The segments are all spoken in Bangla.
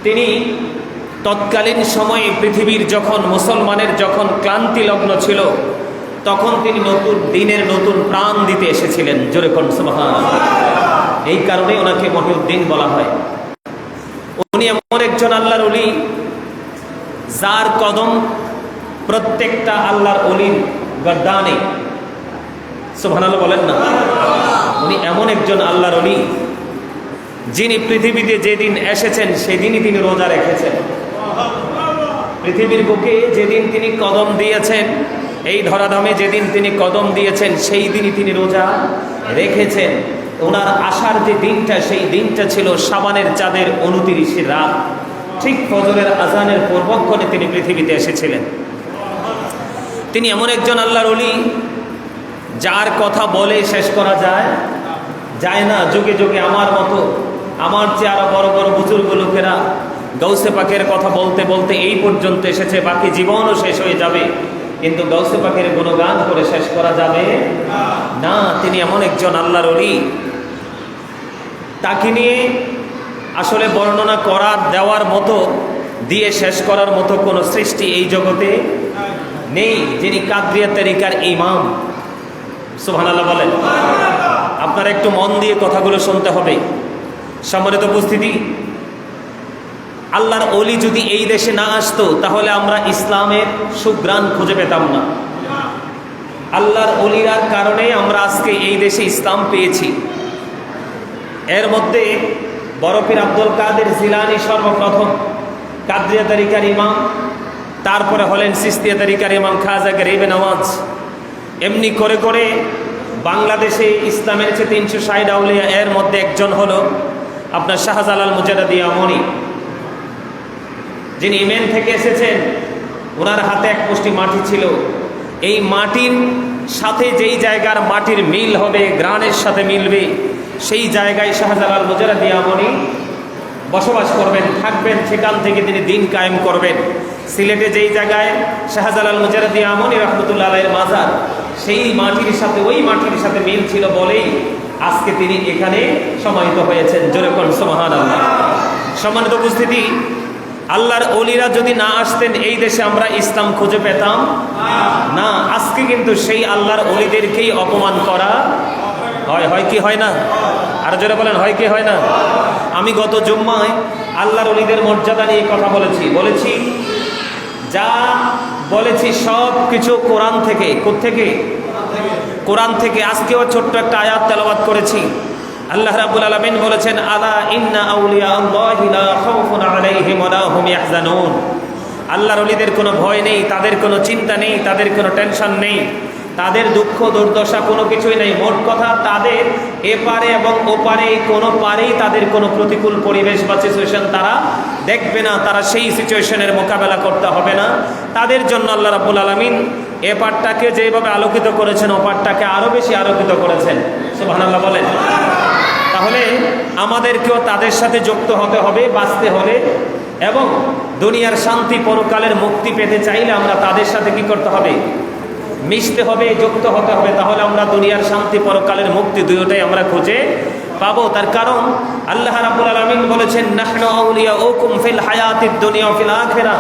তিনি তৎকালীন সময়ে পৃথিবীর যখন মুসলমানের যখন ক্লান্তি লগ্ন ছিল, তখন তিনি নতুন দিনের নতুন প্রাণ দিতে এসেছিলেন। জোরে কোন সুবহানাল্লাহ। এই কারণে ওনাকে মহিউদ্দিন বলা হয়। উনি এমন একজন আল্লাহর ওলি যার কদম প্রত্যেকটা আল্লাহর ওলির গর্দানে। সুবহানাল্লাহ বলেন না। উনি এমন একজন আল্লাহর ওলি যিনি পৃথিবীতে যেদিন এসেছেন সেদিনই তিনি রোজা রেখেছেন। পৃথিবীর বুকে যেদিন তিনি কদম দিয়েছেন, এই ধরাধামে যেদিন তিনি কদম দিয়েছেন সেই দিনই তিনি রোজা রেখেছেন। ওনার আসার যে দিনটা, সেই দিনটা ছিল শাবানের চাঁদের 29 রাত। ঠিক ফজরের আজানের পূর্বক্ষণে তিনি পৃথিবীতে এসেছিলেন। তিনি এমন একজন আল্লাহর ওলি যার কথা বলে শেষ করা যায় না। যুগে যুগে আমার মতো, আমার চেয়ে আরো বড় বড় বুজুর্গ লোকেরা গৌসে পাকের কথা বলতে বলতে এই পর্যন্ত এসেছে, বাকি জীবনও শেষ হয়ে যাবে, কিন্তু গৌসে পাকের গুণগান করে শেষ করা যাবে না। তিনি এমন একজন আল্লাহর ওলি, তাকে নিয়ে আসলে বর্ণনা করার দেওয়ার মতো, দিয়ে শেষ করার মতো কোনো সৃষ্টি এই জগতে নেই, যিনি কাদরিয়া তরিকার ইমাম। সুবহানাল্লাহ বলেন। আপনারা একটু মন দিয়ে কথাগুলো শুনতে হবে। সম্মানিত উপস্থিতি, আল্লাহর ওলি যদি এই দেশে না আসতো তাহলে আমরা ইসলামের সুঘ্রাণ খুঁজে পেতাম না। আল্লাহর ওলিরার কারণে আমরা আজকে এই দেশে ইসলাম পেয়েছি। এর মধ্যে বড় পীর আব্দুল কাদের জিলানী সর্বপ্রথম কাদরিয়া তরিকার ইমাম, তারপরে হলেন চিশতিয়া তরিকার ইমাম খাজা গরিবে নওয়াজ। এমনি করে করে বাংলাদেশে ইসলামের চেয়ে 360 আউলিয়া, এর মধ্যে একজন হলো আপনার শাহজালাল মুজাদ্দিদ আমনি, যিনি ইয়েমেন থেকে এসেছেন। ওনার হাতে এক মুষ্টি মাটি ছিল। এই মাটির সাথে যেই জায়গার মাটির মিল হবে, গ্রানের সাথে মিলবে, সেই জায়গায় শাহজালাল মুজাদ্দিদ আমনি বসবাস করবেন, থাকবেন, সেখান থেকে তিনি দিন কায়েম করবেন। সিলেটে যেই জায়গায় শাহজালাল মুজাদ্দিদ আমনি রহমতুল্লাহ আলাইহির মাজার, সেই মাটির সাথে, ওই মাটির সাথে মিল ছিল বলেই আজকে তিনি এখানে সমাহিত হয়েছেন। জোরে কোন সুবহানাল্লাহ। সম্মানিত উপস্থিতি, আল্লাহর ওলিরা যদি না আসতেন এই দেশে আমরা ইসলাম খুঁজে পেতাম না। আজকে কিন্তু সেই আল্লাহর ওলিদেরকেই অপমান করা হয় কি হয় না? আর জোরে বলেন, হয় কি হয় না? আমি গত জুম্মায় আল্লাহর ওলিদের মর্যাদা নিয়ে কথা বলেছি যা বলেছি সব কিছু কোরআন থেকে। কোত্থেকে? কোরআন থেকে। আজকেও ছোট্ট একটা আয়াত তেলাওয়াত করেছি। আল্লাহ রাব্বুল আলামিন বলেছেন, আলা ইন্না আউলিয়া আল্লাহি লা খাউফুন আলাইহিম ওয়া লা হুম ইয়াহজানুন। আল্লাহর ওলিদের কোনো ভয় নেই, তাদের কোনো চিন্তা নেই, তাদের কোনো টেনশন নেই, তাদের দুঃখ দুর্দশা কোনো কিছুই নেই। মোট কথা, তাদের এপারে এবং ওপারে কোনো পারেই তাদের কোনো প্রতিকূল পরিবেশ বা সিচুয়েশন তারা দেখবে না, তারা সেই সিচুয়েশনের মোকাবেলা করতে হবে না। তাদের জন্য আল্লাহ রাব্বুল আলামিন এপারটাকে যেভাবে আলোকিত করেছেন, ওপারটাকে আরো বেশি আলোকিত করেছেন। সুবহানাল্লাহ বলেন। তাহলে আমাদেরকেও তাদের সাথে যুক্ত হতে হবে বাঁচতে হলে, এবং দুনিয়ার শান্তি পরকালের মুক্তি পেতে চাইলে আমরা তাদের সাথে কি করতে হবে? মিশতে হবে, যুক্ত হতে হবে। তাহলে আমরা দুনিয়ার শান্তি পরকালের মুক্তি দুটোটাই আমরা খুঁজে পাবো। তার কারণ আল্লাহ রাব্বুল আলামিন বলেছেন, নাহনু আউলিয়াউকুম ফিল হায়াতিদ দুনিয়া ওয়া ফিল আখিরাহ।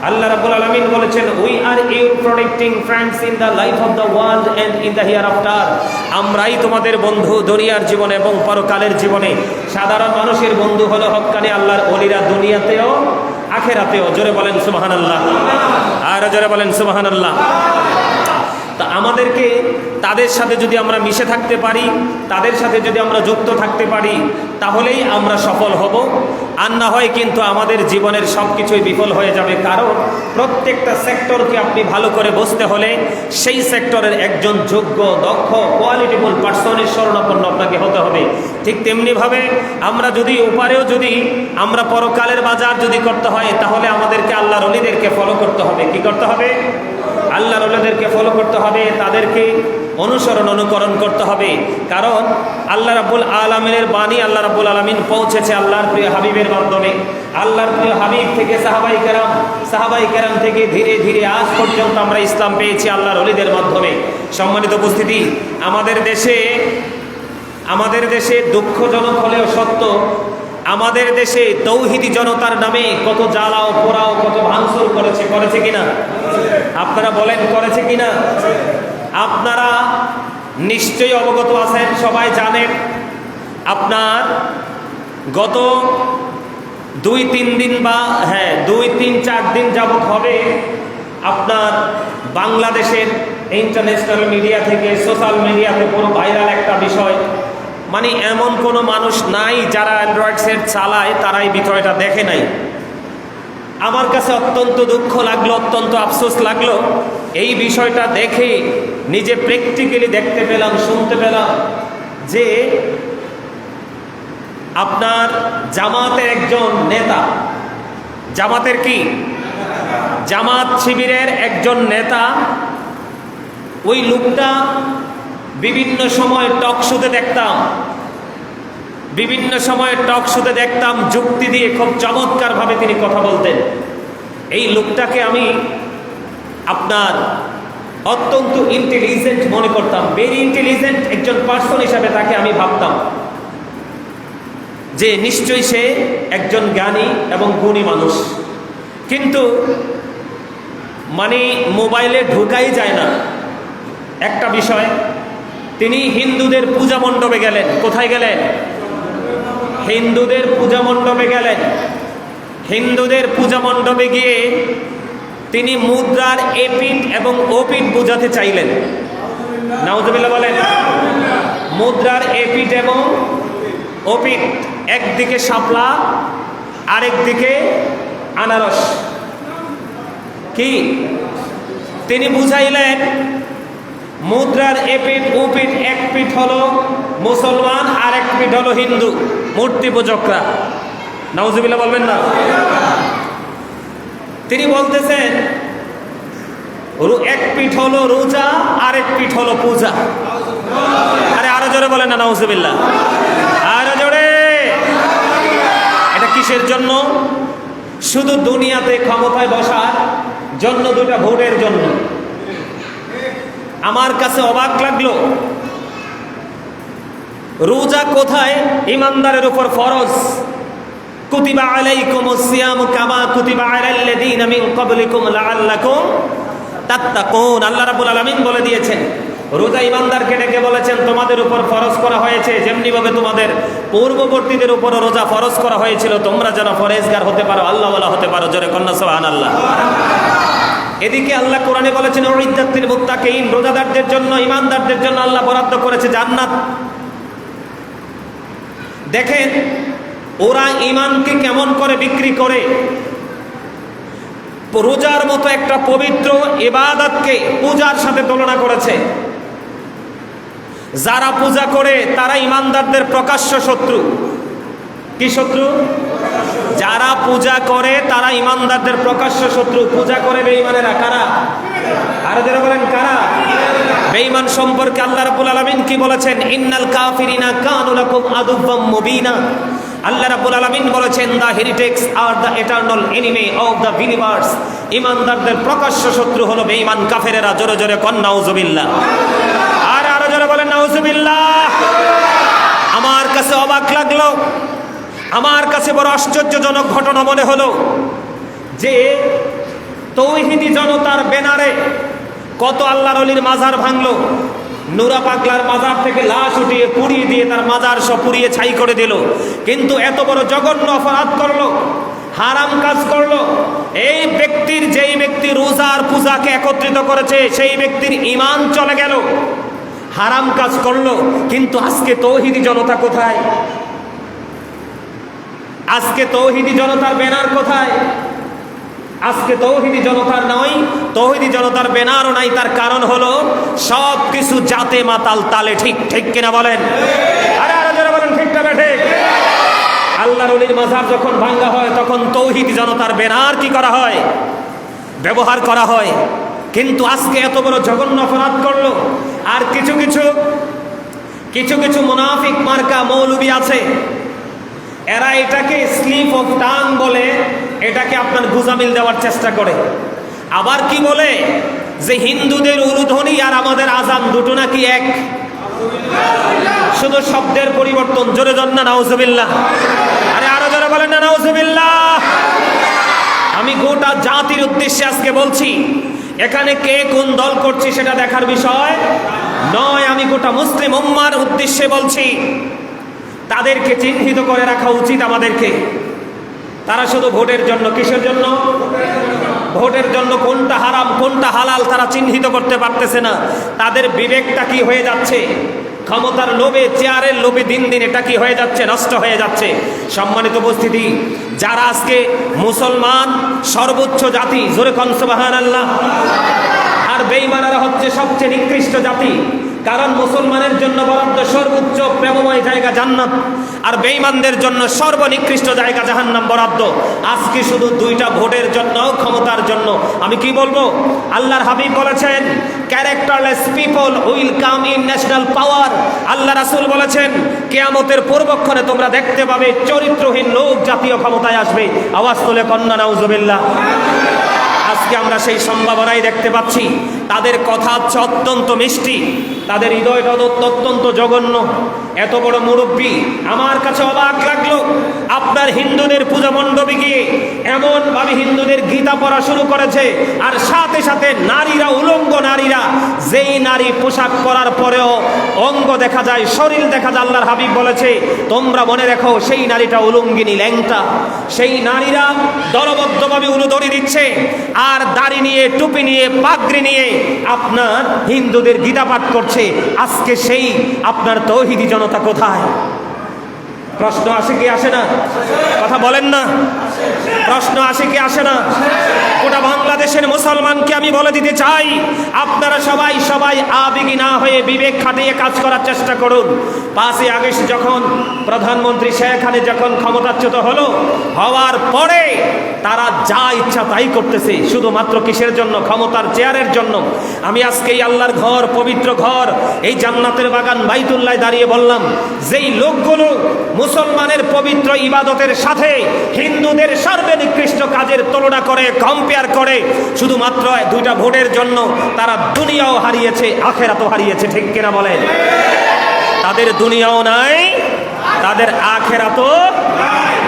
আল্লাহ রাব্বুল আলামিন বলেছেন, we are your protecting friends in the life of the world and in the hereafter. আমরাই তোমাদের বন্ধু দুনিয়ার জীবনে এবং পরকালের জীবনে। সাধারণ মানুষের বন্ধু হলো হক্কানি আল্লাহর ওলিরা, দুনিয়াতেও আখিরাতেও। জোরে বলেন সুবহানাল্লাহ। আর জোরে বলেন সুবহানাল্লাহ। তা আমাদেরকে তাদের সাথে যদি আমরা মিশে থাকতে পারি, তাদের সাথে যদি আমরা যুক্ত থাকতে পারি, তাহলেই আমরা সফল হব। আর না হয় কিন্তু আমাদের জীবনের সব কিছুই বিফল হয়ে যাবে। কারণ প্রত্যেকটা সেক্টরকে আপনি ভালো করে বুঝতে হলে সেই সেক্টরের একজন যোগ্য, দক্ষ, কোয়ালিটিফুল পার্সনের শরণাপন্ন আপনাকে হতে হবে। ঠিক তেমনিভাবে আমরা যদি ওপারেও যদি আমরা পরকালের বাজার যদি করতে হয়, তাহলে আমাদেরকে আল্লাহর ওলিদেরকে ফলো করতে হবে। কি করতে হবে? আল্লাহর ওলিদেরকে ফলো করতে হবে, তাদেরকে অনুকরণ করতে হবে। কারণ আল্লাহ রাব্বুল আলামিনের বাণী আল্লাহ রাব্বুল আলামিন পৌঁছেছে আল্লাহর প্রিয় হাবিবের মাধ্যমে। আল্লাহর প্রিয় হাবিব থেকে সাহাবাই কেরাম থেকে ধীরে ধীরে আজ পর্যন্ত আমরা ইসলাম পেয়েছি আল্লাহর ওলিদের মাধ্যমে। সম্মানিত উপস্থিতি, আমাদের দেশে দুঃখজনক হলেও সত্য, আমাদের দেশে তৌহিদি জনতার নামে কত জ্বালাও পোড়াও কত ভাঙচুর করেছে কিনা? আপনারা বলেন করেছে কিনা? আপনারা নিশ্চয়ই অবগত আছেন, সবাই জানেন। আপনার গত 2-3 দিন বা 2-3-4 দিন যাবত হবে আপনার বাংলাদেশের ইন্টারন্যাশনাল মিডিয়া থেকে সোশ্যাল মিডিয়াতে পুরো ভাইরাল একটা বিষয়। মানে এমন কোনো মানুষ নাই যারা অ্যান্ড্রয়েড সেট চালায় তারা এই বিষয়টা দেখে নাই। আমার কাছে অত্যন্ত দুঃখ লাগলো, অত্যন্ত আফসোস লাগলো এই বিষয়টা দেখে। নিজে প্র্যাকটিক্যালি দেখতে পেলাম, শুনতে পেলাম যে আপনার জামাতের একজন নেতা, জামাতের কি জামাত শিবিরের একজন নেতা, ওই লোকটা বিভিন্ন সময় টক শোতে দেখতাম যুক্তি দিয়ে খুব চমৎকারভাবে তিনি কথা বলতেন। এই লোকটাকে আমি আপনার অত্যন্ত ইন্টেলিজেন্ট মনে করতাম, ভেরি ইন্টেলিজেন্ট একজন পার্সন হিসাবে তাকে আমি ভাবতাম যে নিশ্চয়ই সে একজন জ্ঞানী এবং গুণী মানুষ। কিন্তু মানে মোবাইলে ঢোকাই যায় না একটা বিষয়। তিনি হিন্দুদের পূজা মণ্ডপে গেলেন। কোথায় গেলেন? হিন্দুদের পূজা মণ্ডপে গেলেন। হিন্দুদের পূজা মণ্ডপে গিয়ে তিনি মুদ্রার এপিঠ এবং ওপিঠ বোঝাতে চাইলেন। নাউজুবিল্লাহ বলেন। মুদ্রার এপিঠ এবং ওপিঠ, একদিকে শাপলা আরেক দিকে আনারস। কি তিনি বুঝাইলেন? মুদ্রার এপিঠ ওপিঠ, এক পিঠ হলো মুসলমান আর এক পিঠ হলো হিন্দু মূর্তি পূজকরা। নাউজুবিল্লাহ বলবেন না? তিনি বলতেছেন এক পিঠ হলো রোজা আর এক পিঠ হলো পূজা। আরে আরো জোরে বলেন না নাউজুবিল্লাহ, আরো জোরে। এটা কিসের জন্য? শুধু দুনিয়াতে ক্ষমতায় বসার জন্য, দুটা ভোটের জন্য। আমার কাছে অবাক লাগলো, রোজা কোথায় ইমানদারের উপর ফরজ। কুতিবা আলাইকুমুস সিয়ামু কামা কুতিবা আলাল্লাযীনা মিন ক্বাবলিকুম লাআল্লাকুম তাত্তাকুন। আল্লাহ রাব্বুল আলামিন বলে দিয়েছেন, রোজা ইমানদারকে ডেকে বলেছেন তোমাদের উপর ফরজ করা হয়েছে যেমনি ভাবে তোমাদের পূর্ববর্তীদের উপর রোজা ফরজ করা হয়েছিল, তোমরা যেন পরহেজগার হতে পারো, আল্লাহওয়ালা হতে পারো। জোরে কন্যা সুবহানাল্লাহ। এদিকে আল্লাহ কোরআনে বলেছেন উইদ্দাত লিল মুত্তাকিন, রোজাদারদের জন্য, ইমানদারদের জন্য আল্লাহ বরাদ্দ করেছে জান্নাত। দেখেন ওরা ইমানকে কেমন করে বিক্রি করে। রোজার মতো একটা পবিত্র ইবাদতকে পূজার সাথে তুলনা করেছে। যারা পূজা করে তারা ইমানদারদের প্রকাশ্য শত্রু। কি শত্রু? যারা পূজা করে তারা ইমানদারদের প্রকাশ্য শত্রু। পূজা করে বেঈমানেরা কারা? আরো যারা বলেন কারা? বেঈমান সম্পর্কে আল্লাহ রাব্বুল আলামিন কি বলেছেন? ইন্নাল কাফিরিনা কানু লাকুম আদুওয়াম মুবিনা। আল্লাহ রাব্বুল আলামিন বলেছেন the heretics are the eternal enemy of the believers. ইমানদারদের প্রকাশ্য শত্রু হলো বেঈমান কাফেরেরা। জোরে জোরে কন নাউজুবিল্লাহ। আর আরো জোরে বলেন নাউজুবিল্লাহ। আমার কাছে অবাক লাগলো, আমার কাছে বড় আশ্চর্যজনক ঘটনা মনে হলো যে তৌহিদি জনতার ব্যানারে কত আল্লাহর ওলির মাজার ভাঙলো। নুরা পাগলার মাজার থেকে লাশ উঠিয়ে পুড়িয়ে দিয়ে তার মাজার সব পুড়িয়ে ছাই করে দিল। কিন্তু এত বড় জঘন্য অপরাধ করলো, হারাম কাজ করলো। এই ব্যক্তির, যেই ব্যক্তি রোজার পূজাকে একত্রিত করেছে সেই ব্যক্তির ঈমান চলে গেল, হারাম কাজ করলো। কিন্তু আজকে তৌহিদি জনতা কোথায়? আজকে তৌহিদি জনতার ব্যানার কোথায়? আজকে তৌহিদি জনতার নয়, তৌহিদি জনতার ব্যানারও নাই। তার কারণ হলো সব কিছু জাতে মাতাল তালে। ঠিক ঠিক কিনা বলেন? আরে আরো যারা বলেন ঠিক না ঠিক? আল্লাহর ওলির মাজার যখন ভাঙ্গা হয় তখন তৌহিদি জনতার ব্যানার কি করা হয়? ব্যবহার করা হয়। কিন্তু আজকে এত বড় জঘন্য অপরাধ করলো। আর কিছু কিছু মুনাফিক মার্কা মৌলবি আছে, এরা এটাকে স্লিপ অফ টাং বলে, এটাকে আপনার গুজামিল দেওয়ার চেষ্টা করে। আবার কি বলে যে হিন্দুদের উলুধ্বনি আর আমাদের আজান দুটো নাকি এক, শুধু শব্দের পরিবর্তন। জোরে জন্না নাউজুবিল্লাহ। আরে আরো বলেন না নাউজুবিল্লাহ। আমি গোটা জাতির উদ্দেশ্যে আজকে বলছি, এখানে কে কোন দল করছে সেটা দেখার বিষয় নয়। আমি গোটা মুসলিম উম্মার উদ্দেশ্যে বলছি, তাদেরকে চিহ্নিত করে রাখা উচিত আমাদেরকে। তারা শুধু ভোটের জন্য, কিসের জন্য? ভোটের জন্য কোনটা হারাম কোনটা হালাল তারা চিহ্নিত করতে পারতেছে না। তাদের বিবেকটা কি হয়ে যাচ্ছে? ক্ষমতার লোভে, চেয়ারের লোভে দিন দিন এটা কি হয়ে যাচ্ছে? নষ্ট হয়ে যাচ্ছে। সম্মানিত উপস্থিতি, যারা আজকে মুসলমান সর্বোচ্চ জাতি, জোরে কোন সুবহানাল্লাহ, আর বেঈমানেরা হচ্ছে সবচেয়ে নিকৃষ্ট জাতি। কারণ মুসলমানের জন্য বরাদ্দ সর্বোচ্চ প্রেমময় জায়গা জান্নাত, আর বেঈমানদের জন্য সর্বনিকৃষ্ট জায়গা জাহান্নাম বরাদ্দ। আজকে শুধু দুইটা ভোটের জন্য, ক্ষমতার জন্য। আমি কি বলবো? আল্লাহর হাবিব বলেছেন, characterless people will come in national power. আল্লাহ রাসূল বলেছেন, কিয়ামতের পূর্বক্ষণে তোমরা দেখতে পাবে চরিত্রহীন লোক জাতীয় ক্ষমতায় আসবে। আওয়াজ তুলে কন্যা নাউজুবিল্লাহ। আজকে আমরা সেই সম্ভাবনাই দেখতে পাচ্ছি। তাদের কথা হচ্ছে অত্যন্ত মিষ্টি, তাদের হৃদয়টা অত্যন্ত জঘন্য। এত বড় মুরব্বী, আমার কাছে অবাক লাগলো। আপনার হিন্দুদের পূজা মণ্ডপে গিয়ে এমনভাবে হিন্দুদের গীতা পড়া শুরু করেছে, আর সাথে সাথে নারীরা, উলঙ্গ নারীরা, যেই নারী পোশাক পরার পরেও অঙ্গ দেখা যায়, শরীর দেখা যায়, আল্লাহর হাবিব বলেছে তোমরা মনে রেখো সেই নারীটা উলঙ্গিনী, ল্যাংটা। সেই নারীরা দলবদ্ধভাবে উলুদড়ি দিচ্ছে, আর দাড়ি নিয়ে, টুপি নিয়ে, পাগড়ি নিয়ে আপনার হিন্দুদের গীতা পাঠ করছে। আজকে সেই আপনার তৌহিদি জনতা কোথায়? প্রশ্ন আসে কি আসে না? কথা বলেন না। প্রশ্ন আসে কি আসে না? গোটা বাংলাদেশের মুসলমানকে আমি বলে দিতে চাই, আপনারা সবাই আবেগী না হয়ে বিবেক খাটিয়ে কাজ করার চেষ্টা করুন। 5ই আগস্ট যখন প্রধানমন্ত্রী শেখ হাসিনা যখন ক্ষমতাচ্যুত হওয়ার পরে তারা যা ইচ্ছা তাই করতেছে, শুধুমাত্র কিসের জন্য? ক্ষমতার চেয়ারের জন্য। আমি আজকে এই আল্লাহর ঘর, পবিত্র ঘর, এই জান্নাতের বাগান বাইতুল্লাহ দাঁড়িয়ে বললাম, যেই লোকগুলো মুসলমানের পবিত্র ইবাদতের সাথে হিন্দুদের সর্বনিকৃষ্ট কাজের তুলনা করে, কম্পেয়ার করে, শুধুমাত্র দুইটা ভোটের জন্য তারা দুনিয়াও হারিয়েছে, আখেরাতও হারিয়েছে। ঠিক কিনা বলেন? তাদের দুনিয়াও নাই, তাদের আখেরাতও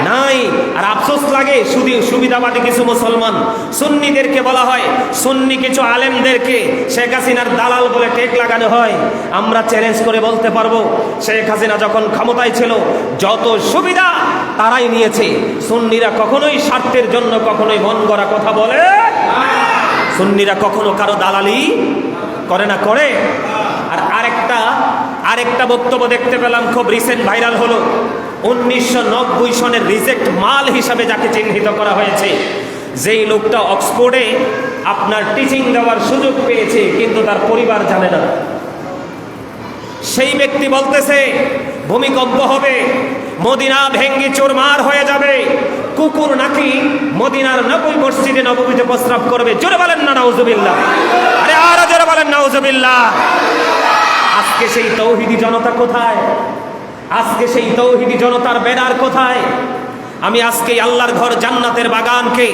নাই। আর আফসোস লাগে, শুধু সুবিধাবাদী কিছু মুসলমান সুন্নিদেরকে বলা হয়, সুন্নি কিছু আলেমদেরকে শেখ হাসিনার দালাল বলে টেক লাগানো হয়। আমরা চ্যালেঞ্জ করে বলতে পারবো, শেখ হাসিনা যখন ক্ষমতায় ছিল যত সুবিধা তারাই নিয়েছে। সুন্নিরা কখনোই স্বার্থের জন্য কখনোই মন গড়া কথা বলে, সুন্নিরা কখনো কারো দালালি করে না, করে। আর আরেকটা বক্তব্য দেখতে পেলাম, খুব রিসেন্ট ভাইরাল হলো। 1990 সনের রিজেক্ট মাল হিসাবে যাকে চিহ্নিত করা হয়েছে, যেই লোকটা অক্সফোর্ডে আপনার টিচিং দেওয়ার সুযোগ পেয়েছে, কিন্তু তার পরিবার জানে না। সেই ব্যক্তি বলতেছে ভূমিকম্প হবে, মদিনা ভেঙ্গে চুরমার হয়ে যাবে, কুকুর নাকি মদিনার নবী মসজিদে নববীতে প্রস্রাব করবে। জোরে বলেন না নাউজুবিল্লাহ। আরে আরো জোরে বলেন নাউজুবিল্লাহ। আজকে সেই তৌহিদি জনতা কোথায়? আজকে সেই তৌহিদি জনতার ব্যানার কোথায়? আমি আজকে আল্লাহর ঘর, জান্নাতের বাগানকে,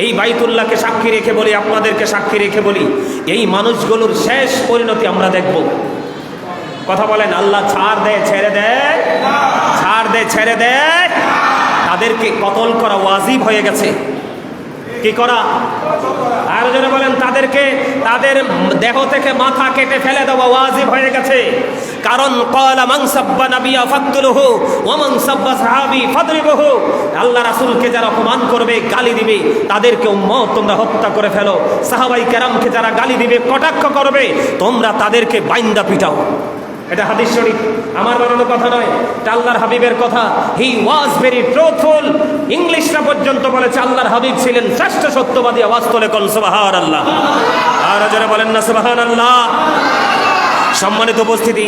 এই বাইতুল্লাহকে সাক্ষী রেখে বলি, আপনাদেরকে সাক্ষী রেখে বলি, এই মানুষগুলোর শেষ পরিণতি আমরা দেখব। কথা বলেন, আল্লাহ ছাড় দেয় ছেড়ে দেয়? ছাড় দেয় ছেড়ে দেয়? তাদেরকে কতল করা ওয়াজিব হয়ে গেছে। কি করা? আর যারা বলেন তাদেরকে, তাদের দেহ থেকে মাথা কেটে ফেলে দেওয়া ওয়াজিব হয়ে গেছে। কারণ ক্বালা মান সাব্বা নাবিয়া ফাকতুলহু ওয়া মান সাব্বা সাহাবী ফাদরিবহু। আল্লাহ রাসূলকে যারা অপমান করবে, গালি দিবে, তাদেরকে উম্মত তোমরা হত্যা করে ফেলো। সাহাবায়ে কেরামকে যারা গালি দিবে, কটাক্ষ করবে, তোমরা তাদেরকে বাইন্দা পিটাও। এটা হাদিস শরীফ, আমার বানানো কথা নয়, এটা আল্লাহর হাবিবের কথা। হি ওয়াজ ভেরি ট্রুথফুল। ইংলিশরা পর্যন্ত বলেছে আল্লাহর হাবিব ছিলেন শ্রেষ্ঠ সত্যবাদী। আওয়াজ তোলে কোন সুবহানাল্লাহ। আর যারা বলেন না সুবহানাল্লাহ। সম্মানিত উপস্থিতি,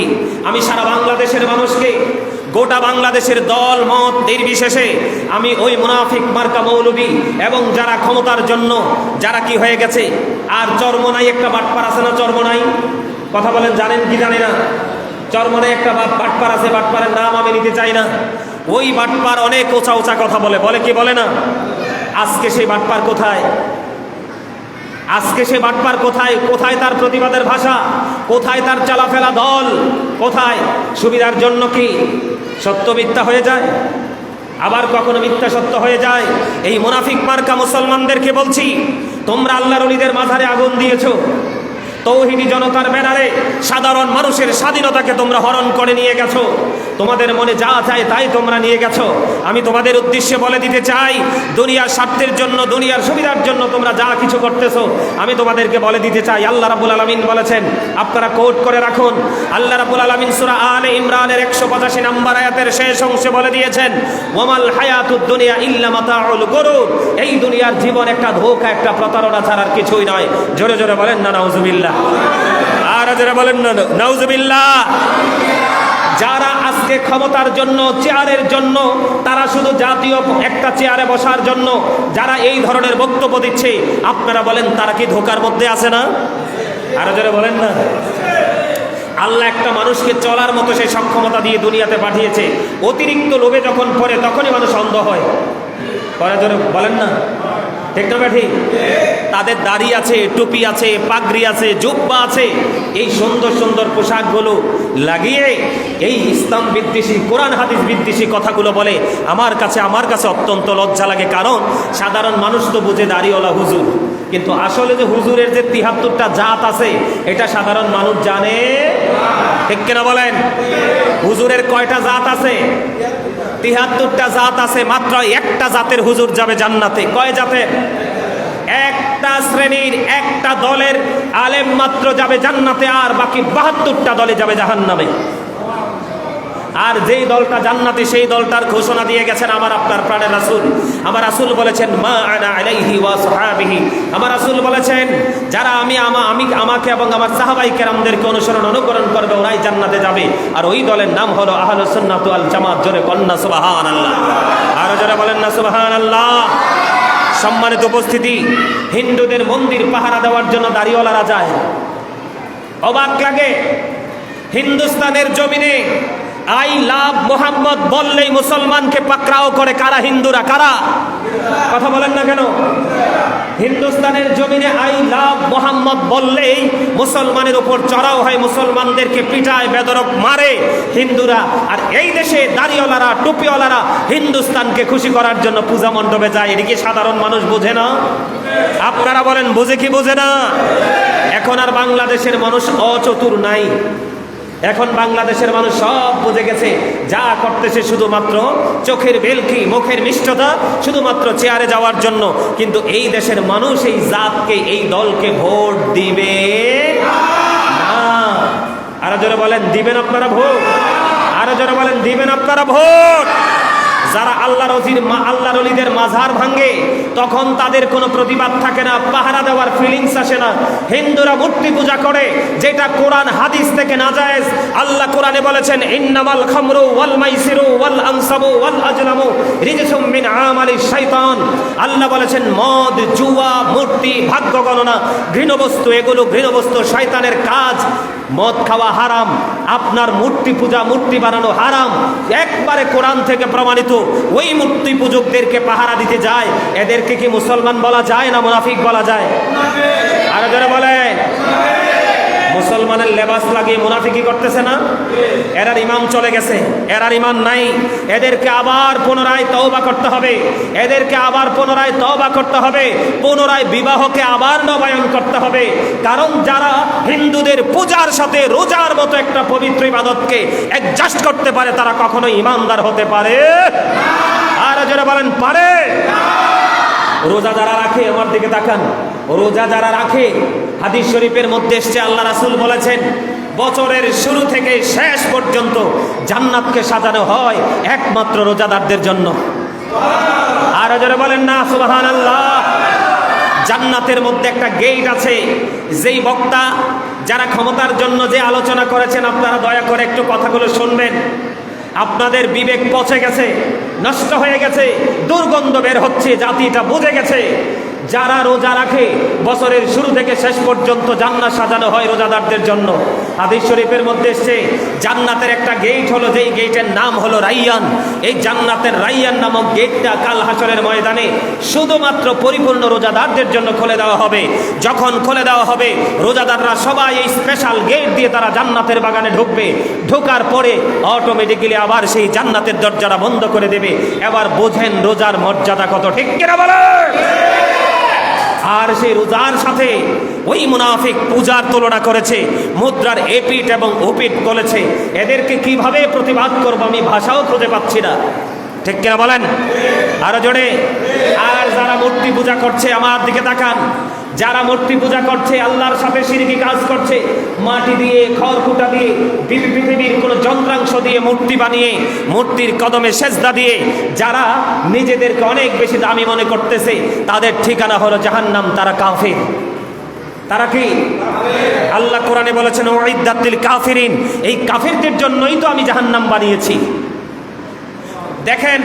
আমি সারা বাংলাদেশের মানুষকে, গোটা বাংলাদেশের দল মত নির্বিশেষে আমি ওই মুনাফিক মার্কা মৌলবী এবং যারা ক্ষমতার জন্য যারা কি হয়ে গেছে, আর চরমনাই একটা বাটপার আছে না? চরমনাই, কথা বলেন, জানেন কি জানি না? চরমনাই একটা বাটপার আছে, বাটপারের নাম আমি নিতে চাই না। ওই বাটপার অনেক ওচা ওচা কথা বলে, বলে কি বলে না? আজকে সেই বাটপার কোথায়? আজকে সে বাটপার কোথায়? কোথায় তার প্রতিবাদের ভাষা? কোথায় তার চলাফেরা দল? কোথায়? সুবিধার জন্য কি সত্য মিথ্যা হয়ে যায়? আবার কখনো মিথ্যা সত্য হয়ে যায়। এই মুনাফিক মার্কা মুসলমানদেরকে বলছি, তোমরা আল্লাহর ওলিদের মাজারে আগুন দিয়েছো, তৌহিদি জনতার ব্যানারে সাধারণ মানুষের স্বাধীনতাকে তোমরা হরণ করে নিয়ে গেছো, তোমাদের মনে যা চায় তাই তোমরা নিয়ে গেছো। আমি তোমাদের উদ্দেশ্যে বলে দিতে চাই, দুনিয়ার স্বার্থের জন্য, দুনিয়ার সুবিধার জন্য তোমরা যা কিছু করতেছো, আমি তোমাদেরকে বলে দিতে চাই, আল্লাহ রাব্বুল আলামিন বলেছেন, আপনারা কোট করে রাখুন, আল্লাহ রাব্বুল আলামিন সূরা আলে ইমরানের 185 নম্বর আয়াতের শেষ অংশে বলে দিয়েছেন, ওয়ামাল হায়াতুদ দুনিয়া ইল্লা মাতাউল গুরুর, এই দুনিয়ার জীবন একটা ধোঁকা, একটা প্রতারণা ছাড়া আর কিছুই নয়। জোরে জোরে বলেন না নাউজুবিল্লাহ, আর যারা বলেন না নাউজুবিল্লাহ। যারা আজকে ক্ষমতার জন্য, চেয়ারের জন্য, তারা শুধু জাতীয় একটা চেয়ারে বসার জন্য যারা এই ধরনের বক্তব্য দিচ্ছে, আপনারা বলেন তারা কি ধোকার মধ্যে আছে না? আর যারা বলেন না, আল্লাহ একটা মানুষকে চলার মতো সেই সক্ষমতা দিয়ে দুনিয়াতে পাঠিয়েছে, অতিরিক্ত লোভে যখন পড়ে তখনই মানুষ অন্ধ হয়। পরে ধরে বলেন না, ঠিক না ঠিক? তাদের দাড়ি আছে, টুপি আছে, পাগড়ি আছে, জুব্বা আছে, এই সুন্দর সুন্দর পোশাকগুলো লাগিয়ে এই ইসলাম বিদ্বেষী, কোরআন হাদিস বিদ্বেষী কথাগুলো বলে। আমার কাছে অত্যন্ত লজ্জা লাগে, কারণ সাধারণ মানুষ তো বুঝে দাড়িওয়ালা হুজুর, কিন্তু আসলে যে হুজুরের যে 73টা জাত আছে এটা সাধারণ মানুষ জানে, ঠিক কিনা বলেন? হুজুরের কয়টা জাত আছে? 73টা জাত আছে। মাত্র একটা জাতের হুজুর যাবে জান্নাতে। কয় জাতের? একটা শ্রেণীর, একটা দলের আলেম মাত্র যাবে জান্নাতে, আর বাকি 72টা দলে যাবে জাহান্নামে। আর যেই দলটা জান্নাতি, সেই দলটার ঘোষণা দিয়ে গেছেন আমার আপনার প্রাণের রাসূল। আমার রাসূল বলেছেন, মা আনা আলাইহি ওয়া সাহাবিহি, আমার রাসূল বলেছেন, যারা আমাকে এবং আমার সাহাবাই কেরামদেরকে অনুকরণ করবে, ওরাই জান্নাতে যাবে। আর ওই দলের নাম হলো আহলুস সুন্নাত ওয়াল জামাত। জোরে কন্না সুবহানাল্লাহ, আর জোরে বলেন না সুবহানাল্লাহ। সম্মানিত উপস্থিতি, হিন্দুদের মন্দির পাহারা দেওয়ার জন্য দাড়িওয়ালারা যায়। অবাক লাগে, হিন্দুস্তানের জমিনে আই লাভ মোহাম্মদ বললেই মুসলমানকে পাকড়াও করে কারা? হিন্দুরা। কারা? কথা বলেন না কেন? হিন্দুস্তানের জমিনে আই লাভ মোহাম্মদ বললেই মুসলমানের উপর চড়াও হয়, মুসলমানদেরকে পিটায়, বেদরক মারে হিন্দুরা। আর এই দেশে দাড়িওয়ালারা, টুপিওয়ালারা হিন্দুস্তানকে খুশি করার জন্য পূজা মণ্ডপে যায়। এদিকে সাধারণ মানুষ বোঝে না? আপনারা বলেন বোঝে কি বোঝে না? এখন আর বাংলাদেশের মানুষ অচতুর নাই। এখন বাংলাদেশের মানুষ সব বুঝে গেছে, যা করতেছে শুধুমাত্র চোখের বেলকি, মুখের মিষ্টতা, শুধুমাত্র চেয়ারে যাওয়ার জন্য। কিন্তু এই দেশের মানুষ এই জাতকে, এই দলকে ভোট দিবে না। আরো জোরে বলেন, দিবেন আপনারা ভোট? আরো জোরে বলেন, দিবেন আপনারা ভোট? যারা আল্লাহর ওলিদের মাজার ভাঙে, তখন তাদের কোনো প্রতিবাদ থাকে না, পাহারা দেওয়ার ফিলিংস আসে না। হিন্দুরা মূর্তি পূজা করে, যেটা কোরআন হাদিস থেকে নাজায়েজ। আল্লাহ কোরআনে বলেছেন, ইন্নামাল খামরু ওয়াল মাইসিরু ওয়াল আনসাবু ওয়াল আজলামু রিজসুম মিন আমালিশ শাইতান। আল্লাহ বলেছেন, মদ, জুয়া, মূর্তি, ভাগ্য গণনা, ঘৃণবস্তু, এগুলো ঘৃণবস্তু, শয়তানের কাজ। মদ খাওয়া হারাম, আপনার মূর্তি পূজা, মূর্তি বানানো হারাম, একবারে কোরআন থেকে প্রমাণিত। ওই মূর্তি পূজকদেরকে পাহারা দিতে যায়, এদেরকে কি মুসলমান বলা যায় না মুনাফিক বলা যায়? আর যারা বলে মুসলমানের লেবাস লাগিয়ে মুনাফিকি করতেছে না, এরার ইমান চলে গেছে, এরার ইমান নাই। এদেরকে আবার পুনরায় তওবা করতে হবে, এদেরকে আবার পুনরায় তওবা করতে হবে, পুনরায় বিবাহকে আবার নবায়ন করতে হবে। কারণ যারা হিন্দুদের পূজার সাথে রোজার মতো একটা পবিত্র ইবাদতকে অ্যাডজাস্ট করতে পারে, তারা কখনো ইমানদার হতে পারে? আর যারা বলেন পারে? রোজা যারা রাখে, আমার দিকে তাকান, রোজা যারা রাখে, হাদিস শরীফের মধ্যে এসেছে, আল্লাহ রাসূল বলেছেন, বছরের শুরু থেকে শেষ পর্যন্ত জান্নাতকে সাজানো হয় একমাত্র রোজাদারদের জন্য। আর যারা বলেন না সুবহানাল্লাহ। জান্নাতের মধ্যে একটা গেট আছে। যেই বক্তা যারা ক্ষমতার জন্য যে আলোচনা করেছেন, আপনারা দয়া করে একটু কথাগুলো শুনবেন। আপনাদের বিবেক পচে গেছে, নষ্ট হয়ে গেছে, দুর্গন্ধ বের হচ্ছে, জাতিটা বুঝে গেছে যারা রোজা রাখে বছরের শুরু থেকে শেষ পর্যন্ত জান্নাত সাজানো হয় রোজাদারদের জন্য। হাদিস শরীফের মধ্যে এসেছে জান্নাতের একটা গেট হলো, যেই গেটের নাম হলো রাইয়ান। এই জান্নাতের রাইয়ান নামক গেটটা কাল হাসরের ময়দানে শুধুমাত্র পরিপূর্ণ রোজাদারদের জন্য খুলে দেওয়া হবে। যখন খুলে দেওয়া হবে, রোজাদাররা সবাই এই স্পেশাল গেট দিয়ে তারা জান্নাতের বাগানে ঢুকবে। ঢোকার পরে অটোমেটিক্যালি আবার সেই জান্নাতের দরজাটা বন্ধ করে দেবে। এবার বোঝেন রোজার মর্যাদা কত, ঠিক কিনা বলেন? আর সেই রোজার সাথে ওই মুনাফিক পূজার তুলনা করেছে, মুদ্রার এপিট এবং ওপিট বলেছে। এদেরকে কিভাবে প্রতিবাদ করব আমি ভাষাও খুঁজে পাচ্ছি না, ঠিক কিনা বলেন? আরো জোরে। আর যারা মূর্তি পূজা করছে আমার দিকে তাকান, যারা মূর্তি পূজা করছে, আল্লাহর সাথে শিরকি কাজ করছে, মাটি দিয়ে খড়কুটা দিয়ে পৃথিবীর কোনো যন্ত্রাংশ দিয়ে মূর্তি বানিয়ে মূর্তির কদমে সেজদা দিয়ে যারা নিজেদেরকে অনেক বেশি দামি মনে করতেছে, তাদের ঠিকানা হলো জাহান্নাম। তারা কাফির। তারা কি? আল্লাহ কোরআনে বলেছেন উইদ্দাত লিল কাফিরিন। এই কাফিরদের জন্যই তো আমি জাহান্নাম বানিয়েছি। দেখেন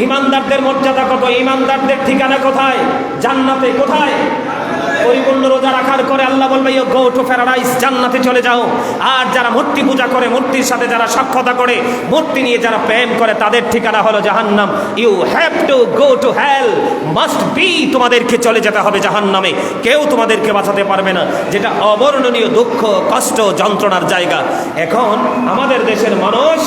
ইমানদারদের মর্যাদা কত, ইমানদারদের ঠিকানা কোথায়? জান্নাতে। কোথায়? পরিপূর্ণ রোজা রাখার করে আল্লাহ বলবে ইউ গো টু প্যারাডাইস, জান্নাতে চলে যাও। আর যারা মূর্তি পূজা করে, মূর্তির সাথে যারা সাক্ষতা করে, মূর্তি নিয়ে যারা প্রেম করে, তাদের ঠিকানা হলো জাহান্নাম। You have to go to hell, must be, তোমাদেরকে চলে যেতে হবে জাহান্নামে। কেউ তোমাদেরকে বাঁচাতে পারবে না, যেটা অবর্ণনীয় দুঃখ, কষ্ট, যন্ত্রণার জায়গা। এখন আমাদের দেশের মানুষ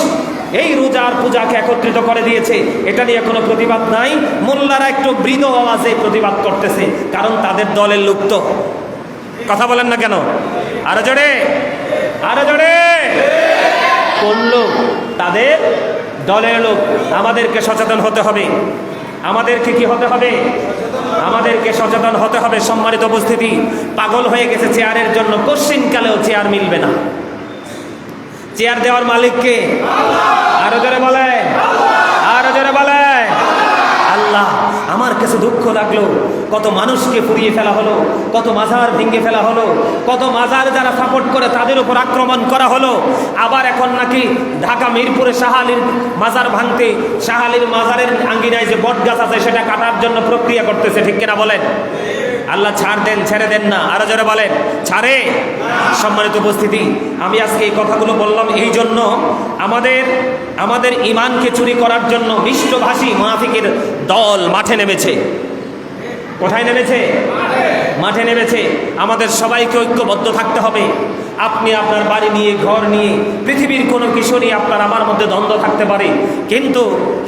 এই রোজার পূজাকে একত্রিত করে দিয়েছে, এটা নিয়ে কোনো প্রতিবাদ নাই। মোল্লারা একটু মৃদু আওয়াজে প্রতিবাদ করতেছে, কারণ তাদের দলের লোক তো। কথা বলেন না কেন? আরো জোরে, আরো জোরে। কোন লোক? তাদের দলের লোক। আমাদেরকে সচেতন হতে হবে। আমাদেরকে কি হতে হবে? আমাদেরকে সচেতন হতে হবে। সম্মানিত উপস্থিতি, পাগল হয়ে গেছে চেয়ারের জন্য। কোশ্চিনকালেও চেয়ার মিলবে না। চেয়ার দেওয়ার মালিককে? আরো জোরে বলে, আরো জোরে বলে আল্লাহ। আমার কাছে দুঃখ লাগলো, কত মানুষকে পুড়িয়ে ফেলা হলো, কত মাজার ভেঙে ফেলা হলো, কত মাজার যারা সাপোর্ট করে তাদের উপর আক্রমণ করা হলো। আবার এখন নাকি ঢাকা মিরপুরে শাহালির মাজার ভাঙতে, শাহালির মাজারের আঙ্গিনায় যে বট গাছ আছে সেটা কাটার জন্য প্রক্রিয়া করতেছে, ঠিক কিনা বলেন? আল্লাহ ছাড় দেন, ছেড়ে দেন না। আরো জোরে বলেন, ছাড়ে? সম্মানিত উপস্থিতি, আমি আজকে এই কথাগুলো বললাম এই জন্য, আমাদের ইমানকে চুরি করার জন্য বিশ্বভাষী মুনাফিকের দল মাঠে নেমেছে। কোথায় নেমেছে? মাঠে নেমেছে। আমাদের সবাইকে ঐক্যবদ্ধ থাকতে হবে। আপনি আপনার বাড়ি নিয়ে, ঘর নিয়ে, পৃথিবীর কোনো কিছু নিয়ে আপনার আমার মধ্যে দ্বন্দ্ব থাকতে পারে, কিন্তু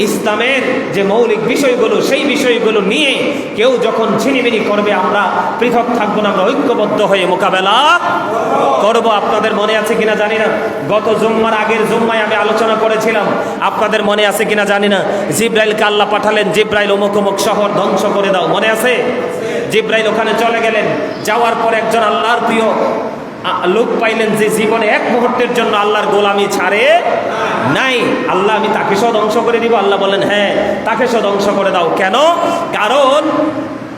ইসলামের যে মৌলিক বিষয়গুলো, সেই বিষয়গুলো নিয়ে কেউ যখন ছিনিমিনি করবে, আমরা পৃথক থাকবো না, আমরা ঐক্যবদ্ধ হয়ে মোকাবেলা করব। আপনাদের মনে আছে কিনা জানি না, গত জুম্মার আগের জুম্মায় আমি আলোচনা করেছিলাম, আপনাদের মনে আছে কিনা জানি না, জিব্রাইলকে আল্লাহ পাঠালেন, জিব্রাইল অমুক অমুক শহর ধ্বংস করে দাও। মনে আছে? জিব্রাইল ওখানে চলে গেলেন। যাওয়ার পর একজন আল্লাহর প্রিয় লোক পাইলেন যে জীবনে এক মুহূর্তের জন্য আল্লাহর গোলামি ছাড়ে নাই। আল্লাহ, আমি তাকে সহ ধ্বংস করে দিব? আল্লাহ বলেন হ্যাঁ, তাকে সহ ধ্বংস করে দাও। কেন? কারণ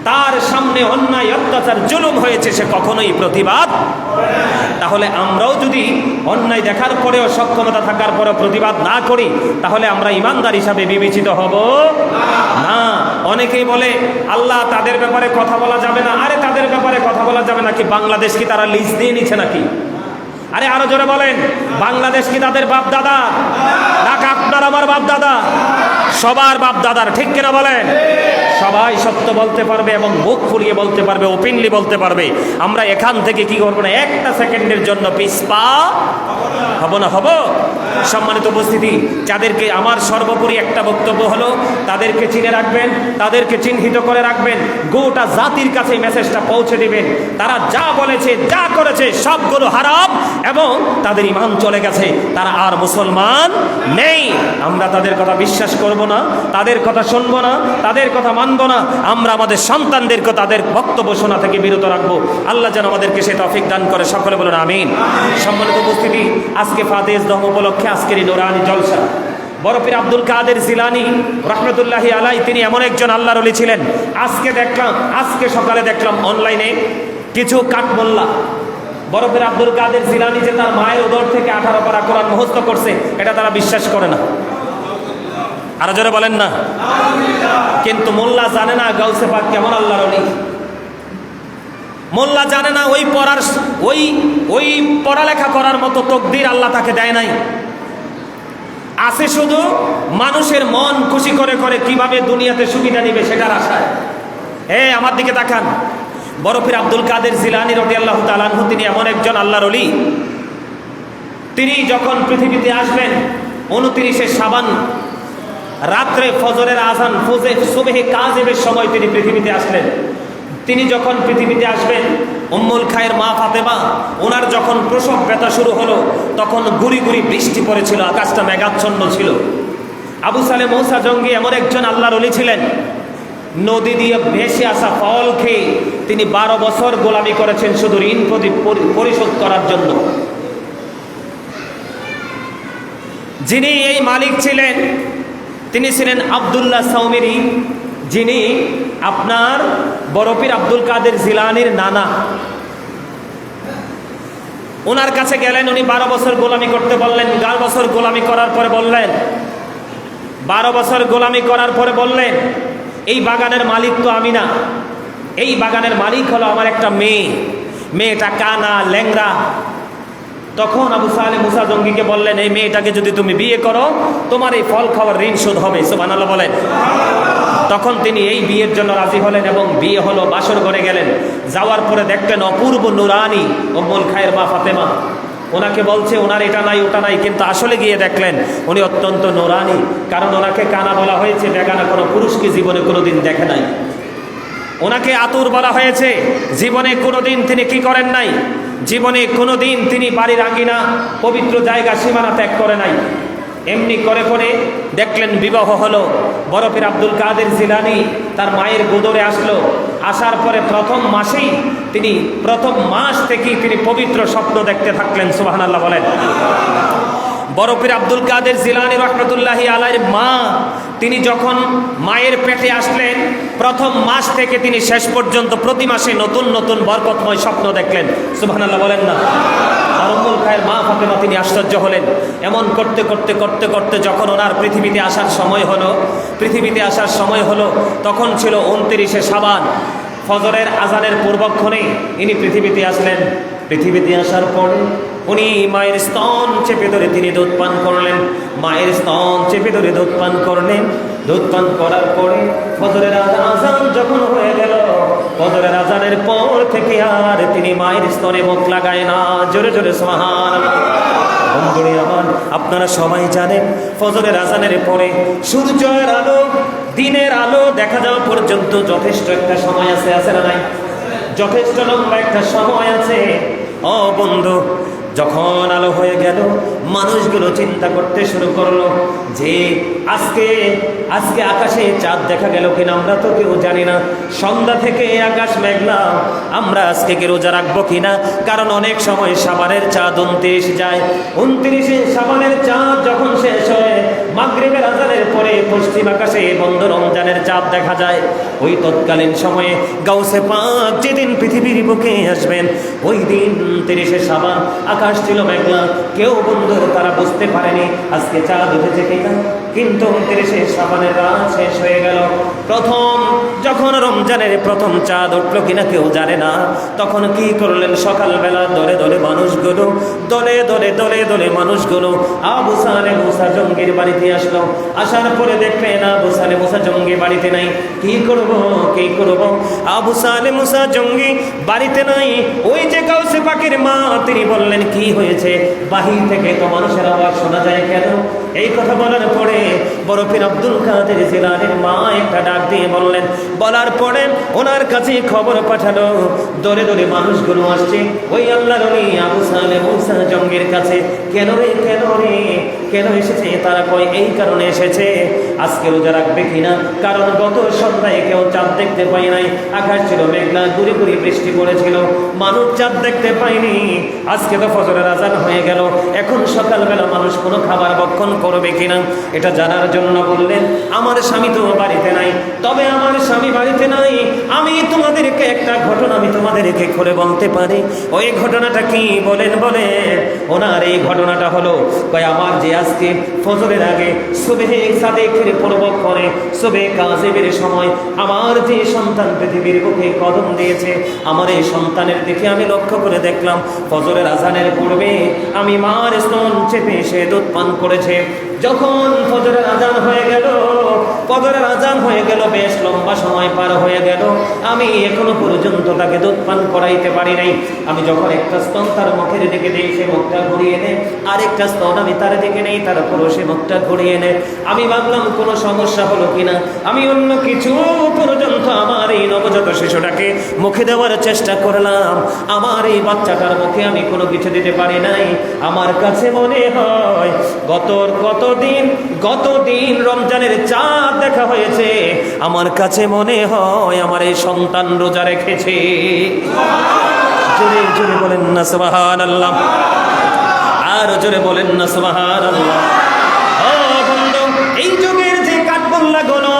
তার সামনে অন্যায়, অত্যাচার, জুলুম হয়েছে, সে কখনোই প্রতিবাদ। তাহলে আমরাও যদি অন্যায় দেখার পরেও, সক্ষমতা থাকার পরেও প্রতিবাদ না করি, তাহলে আমরা ইমানদার হিসাবে বিবেচিত হব না। অনেকেই বলে আল্লাহ তাদের ব্যাপারে কথা বলা যাবে না। আরে তাদের ব্যাপারে কথা বলা যাবে নাকি? বাংলাদেশ কি তারা লিজ দিয়ে নিচ্ছে নাকি? আরে আরো জোরে বলেন, বাংলাদেশ কি তাদের বাপ দাদা? নাকি আপনার আমার বাপ দাদা? সবার বাপ দাদার, ঠিক কিনা বলেন? সবাই সত্য বলতে পারবে এবং মুখ ফুরিয়ে বলতে পারবে, ওপেনলি বলতে পারবে। আমরা এখান থেকে কি করবো না, একটা সেকেন্ডের জন্য পিছপা হব না। হব? সম্মানিত উপস্থিতি, যাদেরকে আমার সর্বোপরি একটা বক্তব্য হলো, তাদেরকে চিনে রাখবেন, তাদেরকে চিহ্নিত করে রাখবেন, গোটা জাতির কাছে মেসেজটা পৌঁছে দিবেন। তারা যা বলেছে, যা করেছে সবগুলো হারাম এবং তাদের ঈমান চলে গেছে, তারা আর মুসলমান নেই। আমরা তাদের কথা বিশ্বাস করব না, তাদের কথা শুনবো না, তাদের কথা মানব না। আমরা আমাদের সন্তানদেরকে তাদের বক্তব্য শোনা থেকে বিরত রাখবো। আল্লাহ যেন আমাদেরকে সে তৌফিক দান করে। সকলে বলুন আমিন। সম্মানিত উপস্থিতি, আজকে ফাতেজ দম উপলক্ষে আজকের এই নুরানি জলসা, বড় পীর আব্দুল কাদের জিলানী রহমতুল্লাহি আলাই, তিনি এমন একজন আল্লাহর ওলি ছিলেন। আজকে সকালে দেখলাম অনলাইনে কিছু কাঠমোল্লা, বড় পীর আব্দুল কাদের জিলানী যে তার মায়ের উদর থেকে 18 পারা কোরআন মুখস্থ করছে, এটা তারা বিশ্বাস করে না। আরো জোরে বলেন না। কিন্তু মোল্লা জানে না গাউসে পাক কেমন আল্লাহর ওলি। মোল্লা জানে না ওই পড়ালেখা করার মতো তকদির আল্লাহ তাকে দেয় নাই। আছে শুধু মানুষের মন খুশি করে করে কিভাবে দুনিয়াতে সুবিধা নিবে সেটার আশায়। আমার দিকে তাকান। বরফির আব্দুল কাদের জিলানী রাদিয়াল্লাহু তাআলা আনহু, তিনি এমন একজন আল্লাহর ওলি। তিনি যখন পৃথিবীতে আসবেন 29শে শাবান রাত্রে ফজরের আজান সুবহে কাযিবের সময় তিনি পৃথিবীতে আসলেন। তিনি যখন পৃথিবীতে আসবেন, উম্মুল খায়ের মা ফাতেমা, ওনার যখন প্রসব ব্যথা শুরু হলো তখন গুড়ি গুড়ি বৃষ্টি পড়েছিল, আকাশটা মেঘাচ্ছন্ন ছিল। আবু সালেহ মূসা জঙ্গি এমন একজন আল্লাহর ওলি ছিলেন, নদী দিয়ে ভেসে আসা ফল খেয়ে তিনি 12 বছর গোলামি করেছেন শুধু ঋণ পরিশোধ করার জন্য। যিনি এই মালিক ছিলেন তিনি ছিলেন আব্দুল্লাহ সাউমিরি, যিনি আপনার বরফির আব্দুল কাদের জিলানীর নানা। ওনার কাছে গেলেন, উনি 12 বছর গোলামি করতে বললেন। 12 বছর গোলামি করার পরে বললেন 12 বছর গোলামি করার পরে বললেন এই বাগানের মালিক তো আমি না, এই বাগানের মালিক হলো আমার একটা মেয়েটা কানা ল্যাংড়া। তখন আবু সালেহ মূসা জঙ্গিকে বললেন, এই মেয়েটাকে যদি তুমি বিয়ে করো তোমার এই ফল খাওয়ার ঋণ শোধ হবে। সুবহানাল্লাহ বলেন। তখন তিনি এই বিয়ের জন্য রাজি হলেন এবং বিয়ে হলো। বাসর ঘরে গেলেন, যাওয়ার পরে দেখলেন অপূর্ব নুরানি উম্মুল খায়ের মা ফাতেমা। ওনাকে বলছে ওনার এটা নাই ওটা নাই, কিন্তু আসলে গিয়ে দেখলেন উনি অত্যন্ত নুরানি, কারণ ওনাকে কানা বলা হয়েছে, বেগানা কোনো পুরুষকে জীবনে কোনোদিন দেখে নাই। ওনাকে আতুর বলা হয়েছে, জীবনে কোনোদিন তিনি কি করেন নাই, জীবনে কোনোদিন তিনি বাড়ির আঙ্গিনা পবিত্র জায়গা সীমানা ত্যাগ করে নাই। এমনি করে করে দেখলেন বিবাহ হলো। বরফির আব্দুল কাদের জিলানী তার মায়ের গোদরে আসলো। আসার পরে প্রথম মাস থেকেই তিনি পবিত্র স্বপ্ন দেখতে থাকলেন। সুবহানাল্লাহ বলেন। বরফির আব্দুল কাদের জিলানী রহমতুল্লাহি আলাইহির মা, তিনি যখন মায়ের পেটে আসলেন প্রথম মাস থেকে তিনি শেষ পর্যন্ত প্রতি মাসে নতুন নতুন বরকতময় স্বপ্ন দেখলেন। সুবহানাল্লাহ বলেন না। আর উম্মুল খায়ের মা ফাতেমা তিনি আশ্চর্য হলেন। এমন করতে করতে করতে করতে যখন ওনার পৃথিবীতে আসার সময় হলো তখন ছিল 29শে শাবান, ফজরের আজানের পূর্বক্ষণে ইনি পৃথিবীতে আসলেন। পৃথিবীতে আসার পর উনি মায়ের স্তন চেপে ধরে তিনি দুধ পান করলেন। মায়ের স্তন চেপে ধরে দুধ পান করলেন। দুধ পান করার পরে ফজরের আজান যখন হয়ে গেল, ফজরের আজানের পর থেকে আর তিনি মায়ের স্তনে মুখ লাগায় না। জোরে জোরে সুবহানাল্লাহ। বন্ধুরে আমার, আপনারা সবাই জানেন ফজরের আজানের পরে সূর্যের আলো, দিনের আলো দেখা যাওয়া পর্যন্ত যথেষ্ট একটা সময় আছে না নাই? যথেষ্ট লম্বা একটা সময় আছে। ও বন্ধু, যখন আলো হয়ে গেল মানুষগুলো চিন্তা করতে শুরু করলো যে আজকে আকাশে চাঁদ দেখা গেল কিনা আমরা তো কেউ জানি না। সন্ধ্যা থেকে আকাশ মেঘলা, আমরা আজকে কি রোজা রাখবো কিনা, কারণ অনেক সময় শাবানের চাঁদ 29 যায়। 29শে শাবানের চাঁদ যখন শেষ হয় মাগরিবের আজানের পরে পশ্চিম আকাশে বন্ধ রমজানের চাঁদ দেখা যায়। ওই তৎকালীন সময়ে গাউসে পাক যেদিন পৃথিবীর বুকে আসবেন ওই দিন 30শে শাবান, আকাশ ছিল মেঘলা। কেউ বন্ধু তারা বুঝতে পারেনি আজকে চাঁদ উঠেছে কিনা। কিন্তু 29শে শাবানের রাত শেষ হয়ে গেল। যখন রমজানের প্রথম চাঁদ উঠলো কিনা কেউ জানে না। তখন কি করলেন, সকালবেলা দলে দলে মানুষগুলো আবু সালেহ মূসা জঙ্গির বাড়িতে আসলো। আসার পরে দেখলেন আবু সালেহ মূসা জঙ্গি বাড়িতে নাই। কি করব আবু সালেহ মূসা জঙ্গি বাড়িতে নাই। ওই যে গাউসে পাকের মা, তিনি বললেন কি হয়েছে, বাহির থেকে তো মানুষের আওয়াজ শোনা যায় কেন? এই কথা বলার পরে বরফির আব্দুল কাদের জিলানীর মা একটা ডাক দিয়ে বলার পরে ওনার কাছে খবর পাঠালো। দলে দলে মানুষগুলো আসছে ওই আল্লাহর ওলি আবু সালেহ মূসা জঙ্গির কাছে। কেন এসেছে? তারা কয় এই কারণে এসেছে আজকে রোজা রাখবে কিনা, কারণ গত সন্ধ্যায় কেউ চাঁদ দেখতে পাই নাই। আকাশ ছিল মেঘলা, গুড়ি গুড়ি বৃষ্টি পড়েছিল, মানুষ চাঁদ দেখতে পায়নি। আজকে তো ফজরের আজান হয়ে গেল, এখন সকালবেলা মানুষ কোনো খাবার ভক্ষণ করবে কিনা এটা জানার জন্য বললেন আমার স্বামী তো বাড়িতে নাই। তবে আমার স্বামী বাড়িতে নাই, আমি তোমাদেরকে একটা ঘটনা আমি তোমাদেরকে খুলে বলতে পারি। ওই ঘটনাটা কি বলেন? ওনার এই ঘটনাটা হলো আমার যে আজকে ফজরের আগে থাকে সুবহে সাদেকের পূর্বক্ষণে সুবহে কাযিবের সময় আমার যে সন্তান পৃথিবীর বুকে কদম দিয়েছে, আমার এই সন্তানের দিকে আমি লক্ষ্য করে দেখলাম ফজরের আজানের পূর্বে আমি মার স্তন চেপে সে দুধ পান করেছে। যখন ফজরের আজান হয়ে গেল, ফজরের আজান হয়ে গেল, বেশ লম্বা সময় পার হয়ে গেল, আমি এখনো পর্যন্ত তাকে দুধ পান করাইতে পারি নাই। আমি যখন একটা স্তন তার মুখের দিকে দিই, সে মুখটা ঘুরিয়ে নেয়, আরেকটা স্তন আমি তার দিকে নেই, তারপরও সে মুখটা ঘুরিয়ে নেয়। আমি ভাবলাম কোনো সমস্যা হলো কিনা, আমি অন্য কিছু পর্যন্ত আমার এই নবজাত শিশুটাকে মুখে দেওয়ার চেষ্টা করলাম, আমার এই বাচ্চাটার মুখে আমি কোনো কিছু দিতে পারি নাই। আমার কাছে মনে হয় গতদিন রমজানের চাঁদ দেখা হয়েছে, আমার কাছে মনে হয় আমার এই সন্তান রোজা রেখেছে। জোরে জোরে বলেন না সুবহানাল্লাহ, আর জোরে বলেন না সুবহানাল্লাহ। ও বন্ধু, এই যুগের যে কাঠগোল্লাগুলো,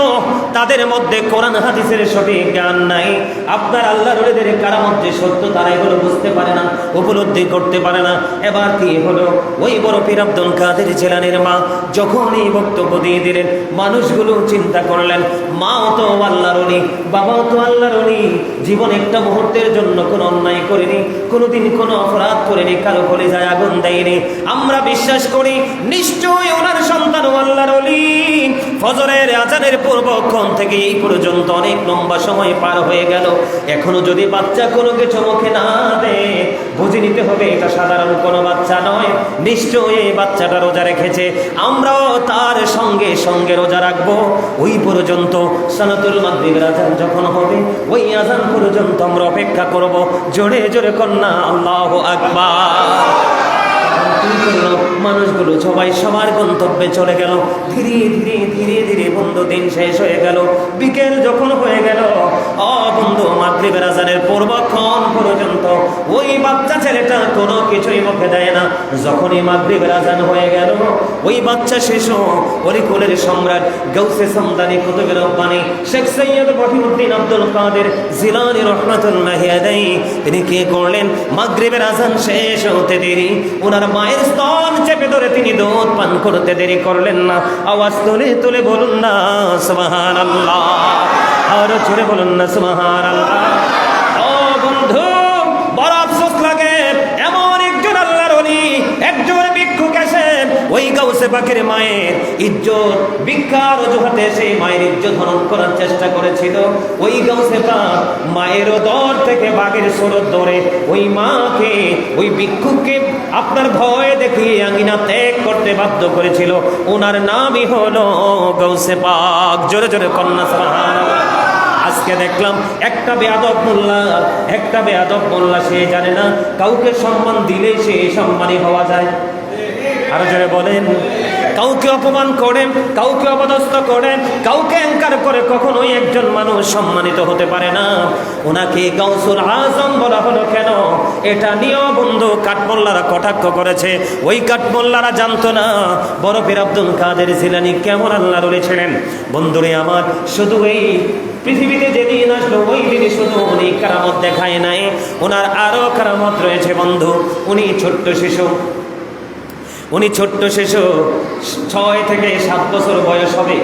তাদের মধ্যে কোরআন হাদিসের সঠিক জ্ঞান নাই। আপনার আল্লাহর ওলিদের কারামত যে সত্য, তারা এগুলো বুঝতে পারে না, উপলব্ধি করতে পারে না। এবার কি হলো, ওই বড় পীর আব্দুল কাদের জিলানীর মা যখন এই বক্তব্য দিয়ে দিলেন, মানুষগুলো চিন্তা করলেন, মাও তো আল্লাহর ওলি, বাবাও তো আল্লাহর ওলি, জীবন একটা মুহূর্তের জন্য কোনো অন্যায় করেনি, কোনোদিন কোনো অপরাধ করেনি, কারো কলিজায় আগুন দেয়নি। আমরা বিশ্বাস করি নিশ্চয়ই ওনার সন্তান আল্লাহর ওলি। ফজরের আজানের পূর্বক্ষণ থেকে এই পর্যন্ত অনেক লম্বা সময় পার হয়ে গেল, এখনো যদি বাচ্চা কোনো কিছু মুখে না দেয়, বুঝে নিতে হবে এটা সাধারণ কোনো বাচ্চা নয়, নিশ্চয়ই এই বাচ্চাটা রোজা রেখেছে। আমরাও তার সঙ্গে সঙ্গে রোজা রাখবো। ওই পর্যন্ত সালাতুল মাগরিবের আজান যখন হবে, ওই আজান পর্যন্ত আমরা অপেক্ষা করব। জোরে জোরে কন্যা আল্লাহু আকবার। মানুষগুলো সবাই সবার গন্তব্যে চলে গেল। ধীরে ধীরে ধীরে ধীরে বন্ধু দিন শেষ হয়ে গেল, বিকেল যখন হয়ে গেল, বন্ধু মাগরিবের আজানের পূর্বক্ষণ পর্যন্ত ওই বাচ্চা ছেলেটা কোনো কিছুই মুখে দেয় না। যখনই মাগরিবের আজান হয়ে গেল, ওই বাচ্চা শিশু অলিকুলের সম্রাট গাউসে সামদানি কুতুবে রব্বানি শেখ সৈয়দ বহিউদ্দিন আব্দুল কাদের জিলানী রাহমাতুল্লাহি আলাইহি, তিনি কি করলেন, মাগরিবের আজান শেষ হতে দেরি ওনার মায়ের স্তন চেপে ধরে তিনি দুধ পান করতে দেরি করলেন না। আওয়াজ তুলে তুলে বলুন না সুবহানাল্লাহ, আর জোরে বলুন না সুবহানাল্লাহ। ও বন্ধু, বড় আফসোস লাগে, এমন একজন আল্লাহর ওলি, একজন ভিক্ষুক এসে ওই গাউসে পাকের মায়ের ইজ্জত ভিক্ষার অজুহাতে সেই মায়ের ইজ্জত হরণ করার চেষ্টা করেছিল। ওই গাউসে পাক মায়ের দর থেকে বাঘের সুরত ধরে ওই মাকে, ওই ভিক্ষুককে আপনার ভয় দেখিয়ে আঙ্গিনা ত্যাগ করতে বাধ্য করেছিল। ওনার নামই হলো গাউসে পাক। জোরে জোরে কন্যা সুবহানাল্লাহ। আজকে দেখলাম একটা বেয়াদব মোল্লা, সে জানে না কাউকে সম্মান দিলেই সে সম্মানী হওয়া যায়। আর জোরে বলেন, কাউকে অপমান করে, কাউকে অপদস্থ করে, কাউকে অ্যাঙ্কার করে কখনোই একজন মানুষ সম্মানিত হতে পারে না। ওনাকে গাউসুল আজম বলা হলো কেন? এটা নিয়েও বন্ধু কাঠমোল্লারা কটাক্ষ করেছে। ওই কাঠমোল্লারা জানতো না বড় পীর আব্দুল কাদের জিলানী কেমন আল্লাহর ওলি ছিলেন। বন্ধুরে আমার, শুধু এই পৃথিবীতে যেদিন আসলো ওই দিনই শুধু উনি কারামত দেখায় নাই, ওনার আরো কারামত রয়েছে বন্ধু। উনি ছোট্ট শিশু 6 থেকে 7 বছর বয়স হবে,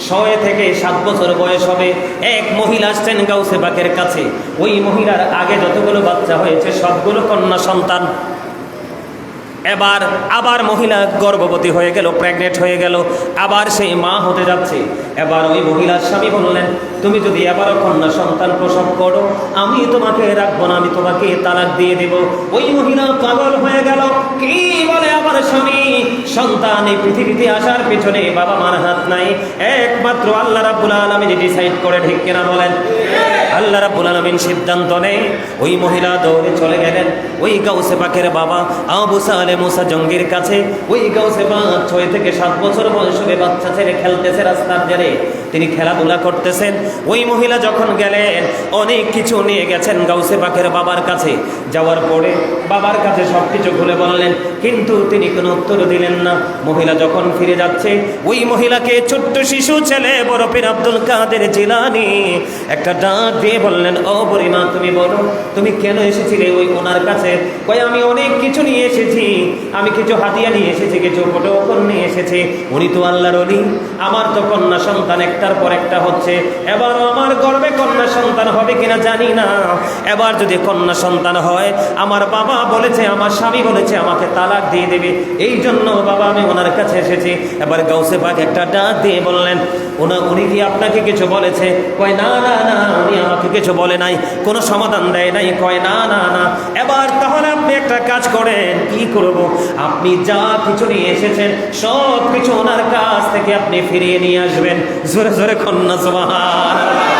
6 থেকে 7 বছর বয়স হবে। এক মহিলা আসছেন গাউসে পাকের কাছে। ওই মহিলার আগে যতগুলো বাচ্চা হয়েছে সবগুলো কন্যা সন্তান। এবার আবার মহিলা গর্ভবতী হয়ে গেল, প্রেগনেন্ট হয়ে গেল, আবার সেই মা হতে যাচ্ছে। এবার ওই মহিলার স্বামী বললেন, তুমি যদি এবারও কন্যা সন্তান প্রসব করো, আমি তোমাকে রাখবো না, আমি তোমাকে তালাক দিয়ে দেব। ওই মহিলা পাগল হয়ে গেল, কি বলে আমার স্বামী? সন্তান এই পৃথিবীতে আসার পেছনে বাবা মার হাত নাই, একমাত্র আল্লাহ রাব্বুল আলামিন ডিসাইড করে। ঠিক কিনা বলেন? আল্লাহ রাব্বুল আলামিন সিদ্ধান্ত নেয়। ওই মহিলা দৌড়ে চলে গেলেন ওই গাউসে পাকের বাবা আবু সালে মুসা জঙ্গির কাছে। ওই গাউসে পাক 6 থেকে 7 বছর বয়সে বাচ্চা ছেলে খেলতেছে রাস্তার ধারে, তিনি খেলাধুলা করতেছেন। ওই মহিলা যখন গেলেন, অনেক কিছু নিয়ে গেছেন গাউসে পাকের বাবার কাছে। যাওয়ার পরে বাবার কাছে সবকিছু খুলে বললেন, কিন্তু তিনি কোনো উত্তর দিলেন না। মহিলা যখন ফিরে যাচ্ছে, ওই মহিলাকে ছোট্ট শিশু ছেলে বড় পীর আব্দুল কাদের জিলানী একটা ডাক দিয়ে বললেন, ও বুড়িমা তুমি বলো তুমি কেন এসেছিলে ওই ওনার কাছে? কই আমি অনেক কিছু নিয়ে এসেছি, আমি কিছু হাদিয়া নিয়ে এসেছি, কিছু ফটোকন নিয়ে এসেছি। উনি তো আল্লাহর ওলি, আমার তো কন্যা সন্তান একটার পর একটা হচ্ছে, এবারও আমার গর্ভে কন্যা সন্তান হবে কিনা জানি না। এবার যদি কন্যা সন্তান হয়, আমার বাবা বলেছে, আমার স্বামী বলেছে আমাকে তালাক দিয়ে দেবে, এই জন্য বাবা আমি ওনার কাছে এসেছি। এবার গাউসে পাক একটা ডাক দিয়ে বললেন, উনি কি আপনাকে কিছু বলেছে? কয় না না না, উনি আমাকে কিছু বলে নাই, কোনো সমাধান দেয় নাই। কয় না না না, এবার তাহলে আপনি একটা কাজ করেন। কি করব? আপনি যা কিছু নিয়ে এসেছেন সব কিছু ওনার কাছ থেকে আপনি ফিরিয়ে নিয়ে আসবেন। জোরে জোরে কন্যা সুবহানাল্লাহ।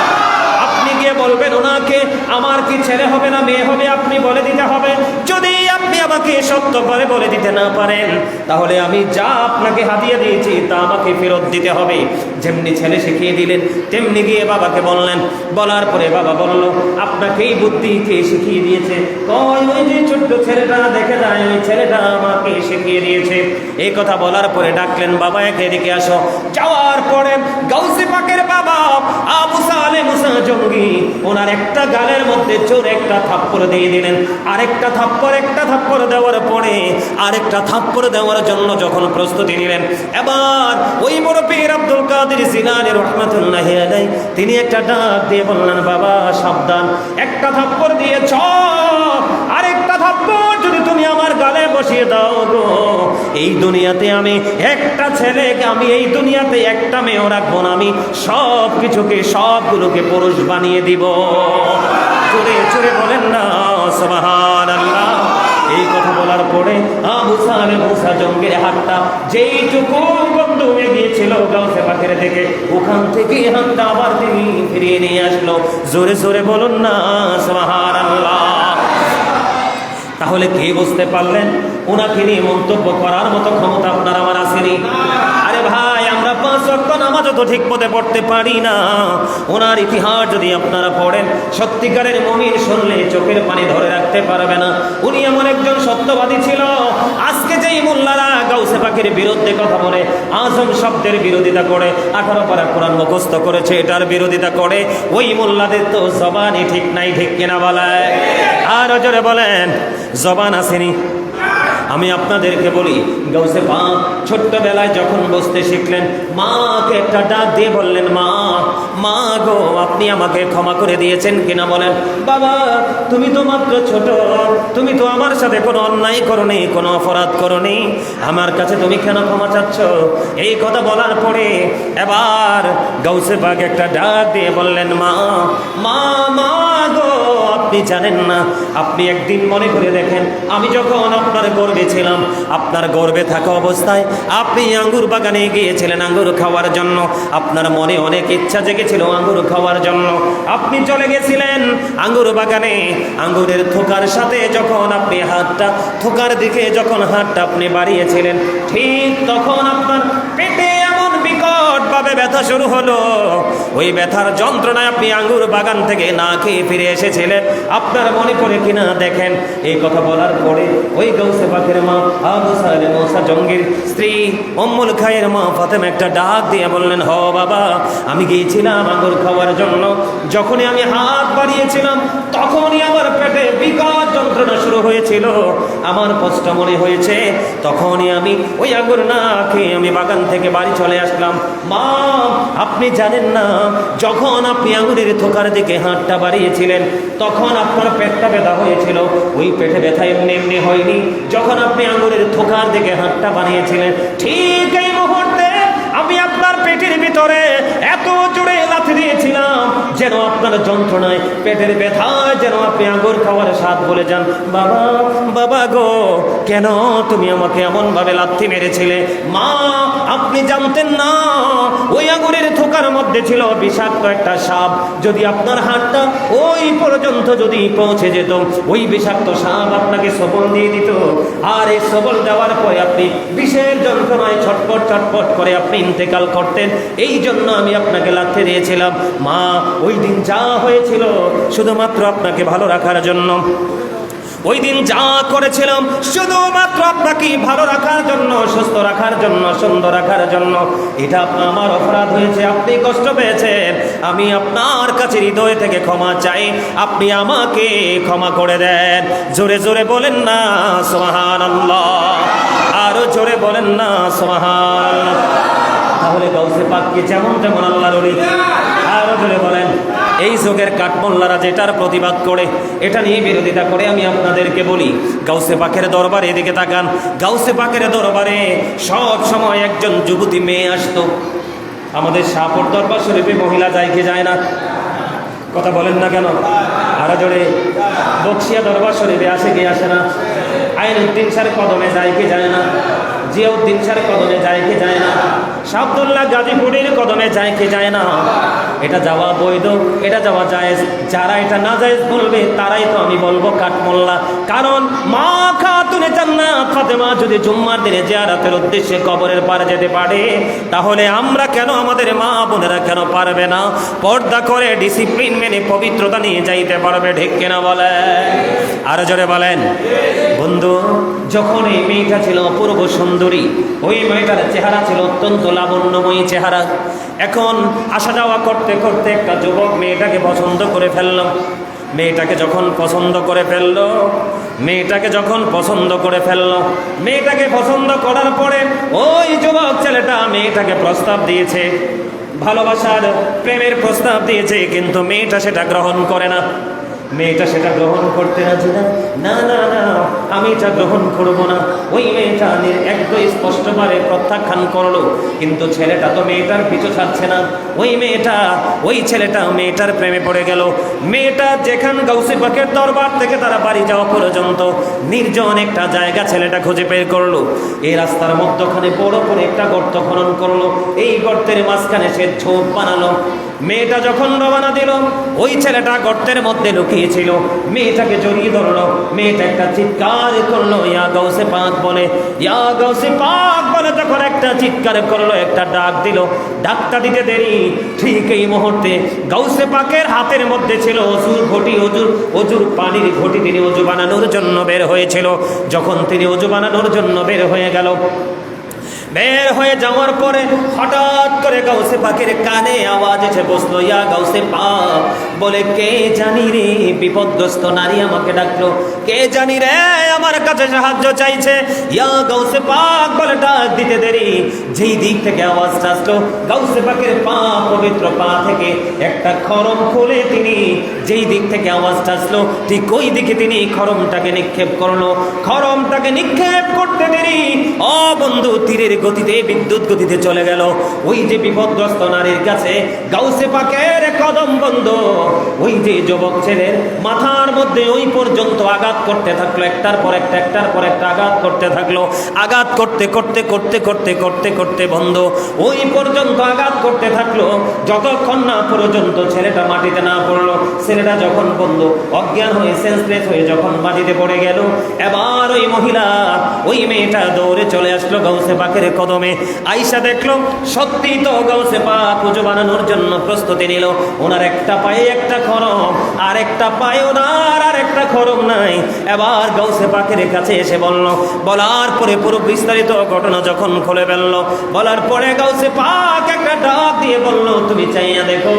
আপনি গিয়ে বলবেন ওনাকে, আমার কি ছেলে হবে না মেয়ে হবে আপনি বলে দিতে হবে। যদি আপনি আমাকে সত্য করে বলে দিতে না পারেন, তাহলে আমি যা আপনাকে হাদিয়া দিয়েছি তা আমাকে ফেরত দিতে হবে। যেমনি ছেলে শিখিয়ে দিলেন, তেমনি গিয়ে বাবাকে বললেন। বলার পরে বাবা বলল, আপনাকে এই বুদ্ধি কে শিখিয়ে দিয়েছে? কয় ওই যে ছোট্ট ছেলেটা দেখে যায়, ওই ছেলেটা আমাকে শিখিয়ে দিয়েছে। এই কথা বলার পরে ডাকলেন, বাবা এদিকে আসো। যাওয়ার পরে গাউসে পাকের বাবা আবু সালে মুসা জঙ্গি ওনার একটা গালের মধ্যে জোরে একটা থাপ্পড় দিয়ে দিলেন। আরেকটা থাপ্পড় দেওয়ার পরে আরেকটা থাপ্পড় দেওয়ার জন্য যখন প্রস্তুতি নিলেন, এবার ওই বড় পীর আব্দুল কাদের জিলানী রাহমাতুল্লাহি আলাইহি তিনি একটা ডাক দিয়ে বললেন, বাবা সাবধান, একটা থাপ্পড় দিয়েছ, আরেকটা থাপ্পড় যদি তুমি আমার গালে বসিয়ে দাও গো, এই দুনিয়াতে আমি একটা ছেলেকে, আমি এই দুনিয়াতে একটা মেয়েও রাখবো না, আমি সবগুলোকে পুরুষ বানিয়ে দিব। চুরে চুরে বলেন না সুবহানাল্লাহ। এই কথা বলার পরে আবু সালে মুসা জঙ্গির হাতটা যেইটুকু বন্ধ হয়ে গিয়েছিল গাউসে পাকের থেকে, ওখান থেকে হাতটা আবার তিনি ফিরিয়ে নিয়ে আসলো। জোরে জোরে বলুন না সুবহানাল্লাহ। তাহলে কে বুঝতে পারলেন ওনাকে নিয়ে মন্তব্য করার মতো ক্ষমতা আপনার আমার আসেনি? আরে ভাই, আমরা 5 ওয়াক্ত নামাজও তো ঠিক মতে পড়তে পারি না। ওনার ইতিহাস যদি আপনারা পড়েন, সত্যিকারের মুমিন শুনলে চোখের পানি ধরে রাখতে পারবে না। উনি এমন একজন সত্যবাদী ছিল। আজকে যেই মোল্লারা গাউসে পাকের বিরুদ্ধে কথা বলে, আজম শব্দের বিরোধিতা করে, 18 পারা কোরআন মুখস্থ করেছে, এটার বিরোধিতা করে, ওই মোল্লাদের তো জবানই ঠিক নাই, ঠিক কিনা বলায়? আর জোরে বলেন, জবান আসেনি? আমি আপনাদেরকে বলি, গাউসে পাক ছোট্টবেলায় যখন বসতে শিখলেন, মাকে একটা ডাক দিয়ে বললেন, মা গো আপনি আমাকে ক্ষমা করে দিয়েছেন কিনা বলেন। বাবা তুমি তো মাত্র ছোট, তুমি তো আমার সাথে কোনো অন্যায় করোনি, কোনো অপরাধ করোনি, আমার কাছে তুমি কেন ক্ষমা চাচ্ছ? এই কথা বলার পরে এবার গাউসে পাক একটা ডাক দিয়ে বললেন, মা গো আপনি জানেন না, আপনি একদিন মনে করে দেখেন, আমি যখন আপনার গর্বে ছিলাম, আপনার গর্বে থাকা অবস্থায় আপনি আঙ্গুর বাগানে গিয়েছিলেন আঙ্গুর খাওয়ার জন্য, আপনার মনে অনেক ইচ্ছা জেগেছিল আঙ্গুর খাওয়ার জন্য, আপনি চলে গেছিলেন আঙ্গুর বাগানে, আঙ্গুরের থোকার সাথে যখন আপনি থোকার দিকে যখন হাতটা আপনি বাড়িয়েছিলেন, ঠিক তখন আপনার পেটে এমন বিকট ভাবে ব্যথা শুরু হলো। ওই ব্যথার যন্ত্রণায় আপনি আঙ্গুর বাগান থেকে না খেয়ে ফিরে এসেছিলেন। আপনার মনে পড়ে কিনা দেখেন। এই কথা বলার পরে ওই গাউসে পাকের মা আবু সালে মুসা জঙ্গির স্ত্রী উম্মুল খায়ের মা ফাতেমা একটা ডাক দিয়ে বললেন, হ বাবা আমি গিয়েছিলাম আঙ্গুর খাওয়ার জন্য, যখনই আমি হাত বাড়িয়েছিলাম তখনই আমার পেটে বিকট যন্ত্রণা শুরু হয়েছিল, আমার কষ্ট মনে হয়েছে, তখনই আমি ওই আঙ্গুর না খেয়ে আমি বাগান থেকে বাড়ি চলে আসলাম। মা আপনি জানেন না, যখন আপনি আঙ্গুরের থোকার দিকে হাতটা বাড়িয়েছিলেন তখন আপনার পেটটা ব্যথা হয়েছিল, ওই পেটে ব্যথা এমনি হয়নি যখন আপনি আঙ্গুরের থোকার দিকে হাতটা বানিয়েছিলেন। ঠিক এই মুহূর্তে আমি আপনার পেটের ভিতরে এত জোরে লাথি দিয়েছিলাম যেন আপনার যন্ত্রণায় পেটের ব্যথায় যেন আপনি আঙ্গুর খাওয়ার স্বাদ বলে যান। বাবা গো কেন তুমি আমাকে এমন ভাবে লাথি মেরেছিলে? মা আপনি জানতেন না ওই আঙ্গুরের থোকার মধ্যে ছিল বিষাক্ত একটা সাপ, যদি আপনার হাতটা ওই পর্যন্ত যদি পৌঁছে যেত, ওই বিষাক্ত সাপ আপনাকে সবল দিয়ে দিত, আর এই সবল দেওয়ার পরে আপনি বিষের যন্ত্রণায় ছটপট করে আপনি ইন্তেকাল করতেন। এই জন্য আমি আপনাকে লাথি দিয়েছিলাম। মা ওই দিন যা হয়েছিল শুধুমাত্র আপনাকে ভালো রাখার জন্য। ওই দিন যা করেছিলাম শুধুমাত্র আপনাকে ভালো রাখার জন্য, সুস্থ রাখার জন্য, সুন্দর রাখার জন্য। এটা আমার অপরাধ হয়েছে, আপনি কষ্ট পেয়েছেন, আমি আপনার কাছে হৃদয় থেকে ক্ষমা চাই, আপনি আমাকে ক্ষমা করে দেন। জোরে জোরে বলেন না সুবহানাল্লাহ, আরো জোরে বলেন না সুবহানাল্লাহ। তাহলে গাউসে পাককে যেমন তেমন আল্লাহর ওলি, আরো জোরে বলেন। এই যুগের কাঠমোল্লারা যেটার প্রতিবাদ করে, এটা নিয়ে বিরোধিতা করে, আমি আপনাদেরকে বলি গাউসে পাকের দরবারে এদিকে তাকান। গাউসে পাকের দরবারে সব সময় একজন যুবতী মেয়ে আসতো। আমাদের শাহপুর দরবার শরীফে মহিলা যায় কি যায় না? কথা বলেন না কেন? আরো জোরে। বক্সিয়া দরবার শরীফে আসে কি আসে না? আইনুদ্দিন স্যার কদমে যায় কি যায় না? জিয়াউদ্দিন স্যার কদমে যায় কি যায় না? শাহদুল্লাহ গাজীপুরের কদমে যায় কি যায় না? এটা যাওয়া বৈধ, এটা যাওয়া জায়েজ। যারা এটা না জায়েজ বলবে তারাই তো আমি বলবো কাঠমোল্লা। কারণ মা খাতুনে জান্নাত ফাতেমা যদি জুম্মার দিনে জিয়ারতের উদ্দেশ্যে কবরের পারে যেতে পারে, তাহলে আমরা কেন, আমাদের মা বোনেরা কেন পারবে না? পর্দা করে ডিসিপ্লিন মেনে পবিত্রতা নিয়ে যাইতে পারবে, ঠিক কিনা বলে? আরো জোরে বলেন। বন্ধু, যখন এই মেয়েটা ছিল অপূর্ব সুন্দরী, ওই মেয়েটার চেহারা ছিল অত্যন্ত লাবণ্যময়ী চেহারা। এখন আসা যাওয়া করতে করতে একটা যুবক মেয়েটাকে পছন্দ করে ফেলল। মেয়েটাকে যখন পছন্দ করে ফেললো, মেয়েটাকে পছন্দ করার পরে ওই যুবক ছেলেটা মেয়েটাকে প্রস্তাব দিয়েছে, ভালোবাসার প্রেমের প্রস্তাব দিয়েছে, কিন্তু মেয়েটা সেটা গ্রহণ করে না। মেয়েটা সেটা গ্রহণ করতে রাজি না। না না না, আমি এটা গ্রহণ করব না। ওই মেয়েটা একদম স্পষ্টভাবে প্রত্যাখ্যান করলো। কিন্তু ছেলেটা তো মেয়েটার পিছু ছাড়ছে না। ওই ছেলেটা মেয়েটার প্রেমে পড়ে গেল। মেয়েটা যেখান গাউসে পাকের দরবার থেকে তারা বাড়ি যাওয়া পর্যন্ত নির্জন একটা জায়গা ছেলেটা খুঁজে বের করলো। এই রাস্তার মধ্যখানে বড় করে একটা গর্ত খনন করলো। এই গর্তের মাঝখানে সে ঝোপ বানালো। মেয়েটা যখন রওনা দিল, ওই ছেলেটা গর্তের মধ্যে লুকিয়েছিল। মেয়েটাকে জড়িয়ে ধরলো। মেয়েটা একটা চিৎকার করলো, ইয়া গাউসে পাক বলে, ইয়া গাউসে পাক বলে যখন একটা চিৎকার করলো, একটা ডাক দিল। ডাকটা দিতে দেরি, ঠিক এই মুহূর্তে গাউসে পাকের হাতের মধ্যে ছিল অজুর ঘটি, অজুর পানির ঘটি। তিনি অজু বানানোর জন্য বের হয়েছিল। যখন তিনি অজু বানানোর জন্য বের হয়ে গেল, বের হয়ে যাওয়ার পরে হঠাৎ করে গাউসে পাকের কানে আওয়াজ এসে বসলো, ইয়া গাউসে পাক বলে, কে জানি রে, বিপদগ্রস্ত নারী আমাকে ডাকলো, কে জানি রে আমার কাছে সাহায্য চাইছে। ইয়া গাউসে পাক বলে ডাক দিতে দেরি, যেই দিক থেকে আওয়াজটা আসলো, গাউসে পাকের পা, পবিত্র পা থেকে একটা খরম খুলে তিনি যেই দিক থেকে আওয়াজটা আসলো ঠিক ওই দিকে তিনি খরমটাকে নিক্ষেপ করলো। খরমটাকে নিক্ষেপ করতে দেরি, ও বন্ধু, তীরের গতিতে, বিদ্যুৎ গতিতে চলে গেল ওই যে বিপদগ্রস্ত নারীর কাছে। গাউসে পাকের কদম বন্ধ ওই যে যুবক ছেলের মাথার মধ্যে ওই পর্যন্ত আঘাত করতে থাকলো, একটার পর একটা আঘাত করতে থাকলো। আঘাত করতে করতে করতে করতে করতে করতে বন্ধ ওই পর্যন্ত আঘাত করতে থাকলো, যতক্ষণ না পর্যন্ত ছেলেটা মাটিতে না পড়লো। ছেলেটা যখন বন্ধ অজ্ঞান হয়ে, সেন্সলেস হয়ে যখন মাটিতে পড়ে গেল, এবার ওই মহিলা, ওই মেয়েটা দৌড়ে চলে আসলো গাউসে পাকের কদমে। আইসা দেখলো সত্যি তো গাউসে পাক পুজো বানানোর জন্য প্রস্তুতি নিল। ওনার একটা পায়ে একটা খরম, আর একটা পায়ে ওনার আর একটা খরম নাই। এবার গাউসে পাকের কাছে এসে বলল, বলার পরে পুরো বিস্তারিত ঘটনা যখন খুলে ফেললো, বলার পরে গাউসে পাক একটা ডাক দিয়ে বলল, তুমি চাইয়া দেখো,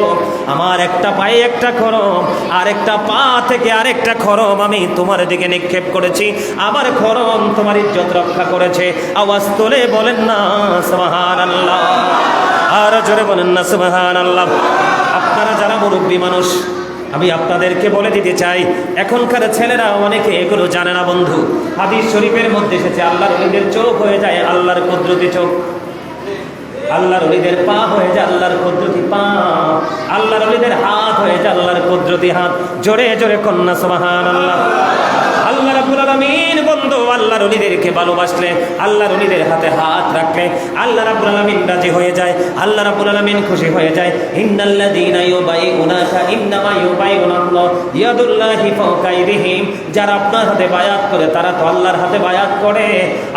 আমার একটা পায়ে একটা খরম, আর একটা পা থেকে আরেকটা খরম আমি তোমার দিকে নিক্ষেপ করেছি। আমার খরম তোমার ইজ্জত রক্ষা করেছে। আওয়াজ তোলে বলেন না সুবহানাল্লাহ, আর জোরে বলেন না সুবহানাল্লাহ। আপনারা যারা মুরব্বী মানুষ, আমি আপনাদেরকে বলে দিতে চাই, এখনকার ছেলেরা অনেকে এগুলো জানে না বন্ধু। হাদিস শরীফের মধ্যে এসেছে, আল্লাহর ওলিদের চোখ হয়ে যায় আল্লাহর কুদরতি চোখ, আল্লাহর ওলিদের পা হয়ে যায় আল্লাহর কুদরতি পা, আল্লাহর ওলিদের হাত হয়ে যায় আল্লাহর কুদরতি হাত। জোরে জোরে কন্যা সুবহানাল্লাহ। আল্লাহ রাব্বুল আলামিন বন্ধু আল্লাহর ওলিদেরকে ভালোবাসলে, আল্লাহর ওলিদের হাতে হাত রাখলে আল্লাহ রাব্বুল আলামিন রাজি হয়ে যায়, আল্লাহ রাব্বুল আলামিন খুশি হয়ে যায়। ইন্নাল্লাযীনা ইউবাইউনাকা ইন্নামা ইউবাইউনাল্লাহ ইয়াদুল্লাহি ফাওকা আইদিহিম, যারা আপনার হাতে বায়াত করে তারা তো আল্লাহর হাতে বায়াত করে।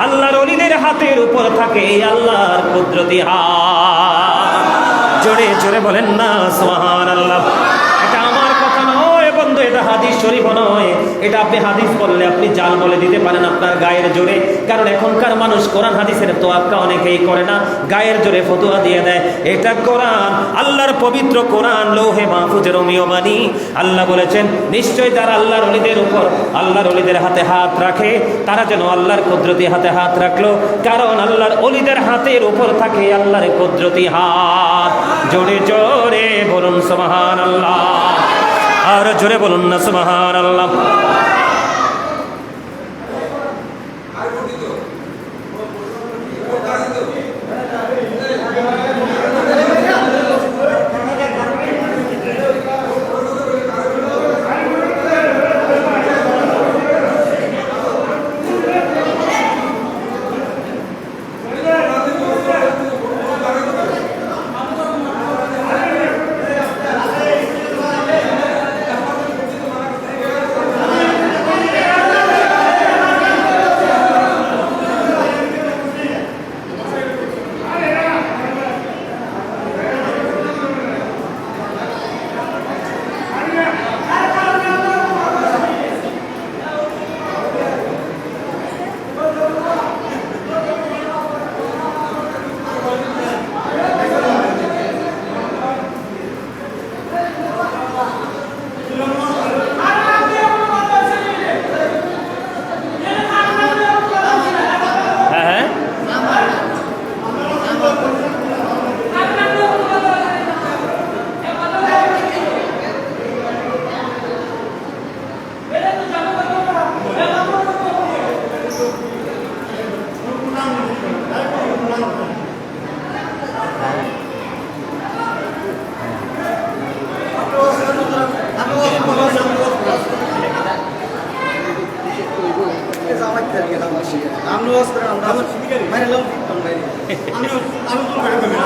আল্লাহর ওলিদের হাতের উপর থাকে এই আল্লাহর কুদরতি হাত। জোরে জোরে বলেন না সুবহানাল্লাহ। এটা আমার কথা নয় বন্ধু, এটা হাদিস শরীফ নয়, এটা আপনি হাদিস বললে আপনি জাল বলে দিতে পারেন আপনার গায়ের জোরে। কারণ এখনকার মানুষ কোরআন হাদিসের তোয়াক্কা অনেকেই করে না, গায়ের জোরে ফতোয়া দিয়ে দেয়। এটা কোরআন, আল্লাহর পবিত্র কোরআন, লৌহে মাহফুজের অমিয়মানি। আল্লাহ বলেছেন নিশ্চয় যারা আল্লাহর ওলিদের উপর, আল্লাহর ওলিদের হাতে হাত রাখে, তারা যেন আল্লাহর কুদরতি হাতে হাত রাখলো। কারণ আল্লাহর ওলিদের হাতের উপর থাকে আল্লাহর কুদরতি হাত। জোরে জোরে বলুন সুবহানাল্লাহ, আর জোরে বলুন না সুবহানাল্লাহ।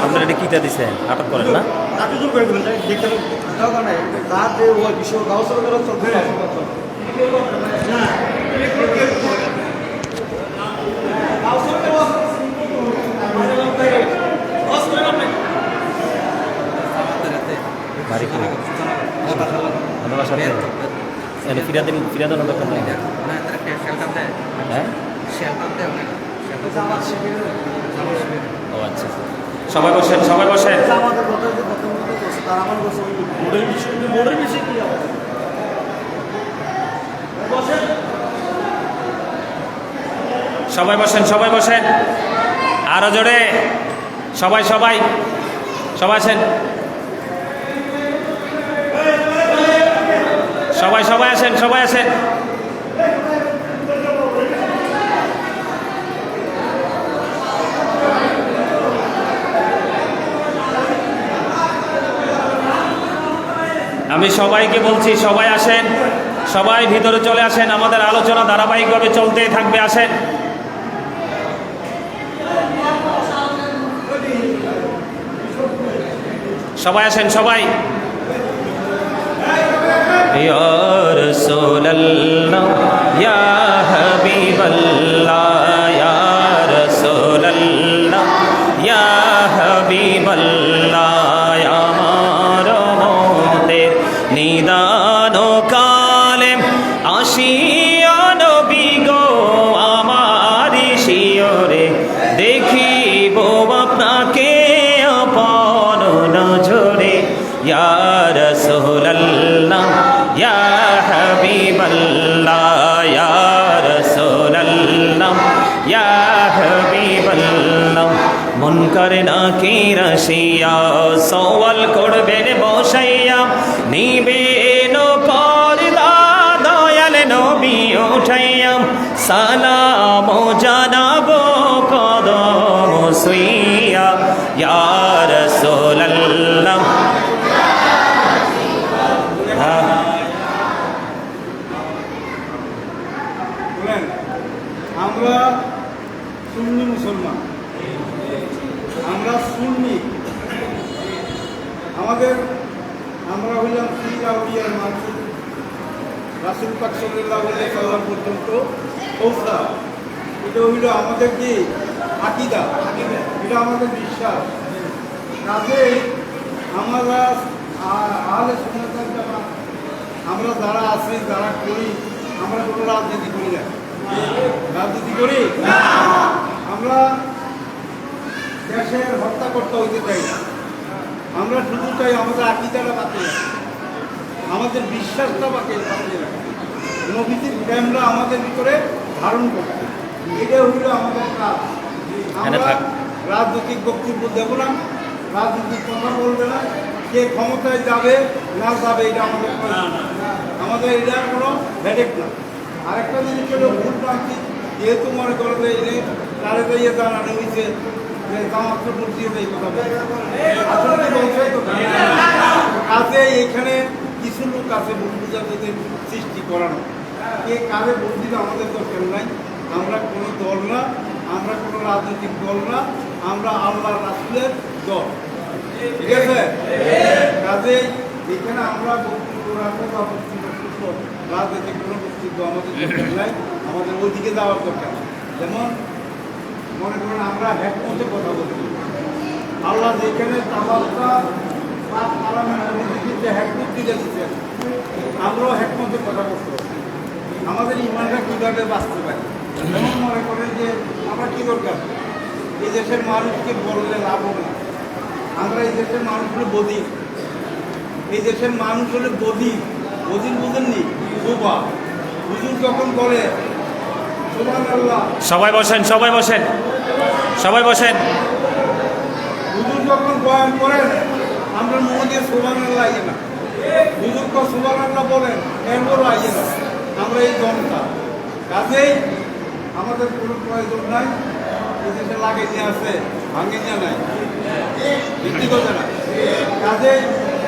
আপনারা এটা কিটা দিচ্ছেন, আটক করেন না? ফিরাদানোর দরকার নেই। হ্যাঁ, ও আচ্ছা, সবাই বসেন, সবাই বসেন। সবাই বসেন, সবাই বসেন, আরো জোরে সবাই সবাই সবাই আসেন, সবাই সবাই আসেন, সবাই আসেন। আমি সবাইকে বলছি সবাই আসেন, সবাই ভিতরে চলে আসেন, আমাদের আলোচনা ধারাবাহিকভাবে চলতেই থাকবে। আসেন, সবাই আসেন, সবাই। ইয়া রাসূলুল্লাহ ইয়া হাবিবাল্লাহ ইয়া রাসূলুল্লাহ ইয়া হাবিবাল্লাহ আমার মতের নিদান কালে আসিয়া নবী গো আমার শিয়রে দেখিব আপনাকে আপন নজরে। ইয়া রাসূলুল্লাহ ইয়া হাবিবাল্লাহ ইয়া রাসূলুল্লাহ ইয়া হাবিবাল্লাহ। মুনকার নাকির আসিয়া সওয়াল করবেন বসাইয়া, নিবেন পর্দা দয়াল নবী উঠাইয়া, সালাম জানাবো কদম সুইয়া। ইয়া রাসূলুল্লাহ আমরা সুন্নি মুসলমান, আমরা সুন্নি, আমরা হইলাম ফির আউলিয়ার মানসুর, রাসূল পাক সাল্লাল্লাহু আলাইহি ওয়াসাল্লাম পর্যন্ত পৌঁছা। এটা হইল আমাদের যে আকীদা, এটা আমাদের বিশ্বাস। কাজেই আমরা আহলে সুন্নাত ওয়াল জামাত, আমরা যারা আছি, যারা করি, আমরা কোনো রাজনীতি করি না। রাজনীতি করি আমরা দেশের হত্যা করতে হইতে চাই না। আমরা শুধু চাই আমাদের আকিদাটা বাঁচিয়ে রাখা, আমাদের বিশ্বাসটা বাঁচিয়ে রাখা, নবীজির প্রেমরা আমাদের ভিতরে ধারণ করতে। এটা হইল আমাদের কাজ। আমরা রাজনৈতিক বক্তব্য দেব না, রাজনৈতিক কথা বলবে না, কে ক্ষমতায় যাবে না যাবে এটা আমাদের এটা কোনো হেডেক না। আরেকটা জিনিস হলো ভুল প্রান্তিক, যেহেতু মনে করো যে এই তারে যাইয়ে জানানো হয়েছে যে জামাত দিয়ে এই কথা আসলে বলছে তো কাজে এইখানে কিছু লোক আছে ভুল বুঝাতে সৃষ্টি করানো। কে কাজে ভুল দিলে আমাদের দরকার নাই। আমরা কোনো দল না, আমরা কোনো রাজনৈতিক দল না, আমরা আল্লাহ রাসূলের দল। ঠিক আছে? কাজে এখানে আমরা বক্তব্য রাখবো বা বক্তব্য শুনবো, রাজনৈতিক কোনো বক্তব্য আমাদের দরকার নাই, আমাদের ওইদিকে যাওয়ার দরকার। যেমন মনে করেন আমরা হ্যাকমতে কথা বলছি, আল্লাহ যেখানে তাবাক্কা পাক আলামের মধ্যে হ্যাকমত দিতে দিচ্ছেন, আমরাও হ্যাকমতে কথা বলতে হবে। আমাদের ইমানটা কীভাবে বাঁচতে পারি? যেমন মনে করেন যে আমরা কী দরকার, এই দেশের মানুষকে বললে লাভ হবে না। আমরা এই দেশের মানুষ হলে বধির, এই দেশের মানুষ হলে বধির। বধির বুঝেননি? বোবা। হুজুর যখন বলে সুবহানাল্লাহ, সবাই বসেন, সবাই বসেন, সবাই বসেন। হুজুর যখন বয়ান করেন আমরা মুখ দিয়ে সুবহানাল্লাহ আইয়ে না, হুজুর তো সুবহানাল্লাহ বলেন এরপরও আইয়ে না। আমরা এই জনতা, কাজেই আমাদের কোনো প্রয়োজন নাই এই দেশে লাগে নিয়ে আছে ভাঙে নিয়ে নাই, বিক্রি করবে না। কাজেই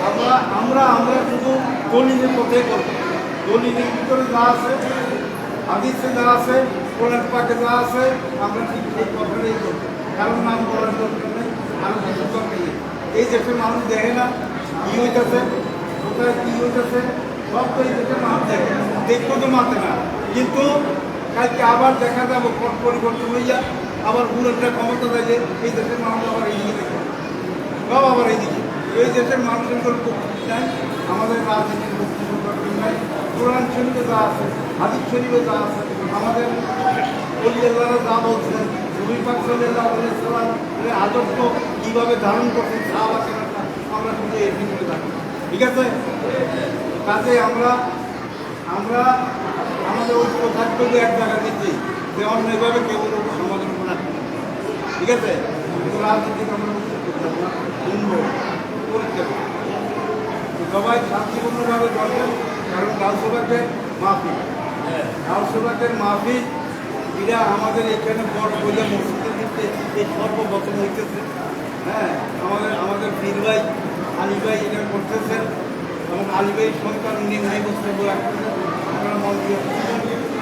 আমরা আমরা আমরা শুধু দলিলের পথে করবো। দলিলের ভিতরে যা আছে, হাদিসে যা আছে, কোরআন পাকে যা আছে, আমরা ঠিক সেই কথাটাই করবো। কারণ নাম বলার দরকার নেই, কারণ কিছু দরকার নেই। এই দেশের মানুষ দেখে না কী হইতেছে, কোথায় কী হইতেছে, সব তো এই দেশের মানুষ দেখে, দেখবো তো মাতে না। কিন্তু কালকে আবার দেখা যাবো পট পরিবর্তন হইয়া আবার বুড়োটা ক্ষমতা দেয়, এই দেশের মানুষ আবার এইদিকে দেখে, সব আবার এইদিকে। এই দেশের মানুষের কোনো বক্তব্য নাই, আমাদের রাজনীতির বক্তব্য দরকার নাই। কোরআন শরীফে যা আছে, হাদিস শরীফে যা আছে, আমাদের পরিবাররা যা বলছেন, নবী পাক সাল্লাল্লাহু আলাইহি সাল্লামের আদর্শ কীভাবে ধারণ করছেন সাহাবারা, আমরা শুধু এই ভিতরে থাকি। ঠিক আছে? কাজে আমরা আমরা আমাদের ঐক্য থাকতে হবে এক জায়গা দিচ্ছি যে অন্যভাবে কেউ সমাধান করা। ঠিক আছে? কিন্তু রাজনীতিকে আমরা উচিত করতে না, শুনবো করতে হবে। সবাই শান্তিপূর্ণভাবে করবেন, কারণ গাউসবাগের মাহফিল, গাউসবাগের মাহফিল এটা আমাদের এখানে বড় বইয়া মসজিদের মধ্যে এই সর্বপ্রথম হইতেছে। হ্যাঁ, আমাদের পীর ভাই আলী ভাই এটা করতেছেন এবং আলী ভাই সরকার উনি বক্তব্য রাখতেছেন। আমরা মন দিয়ে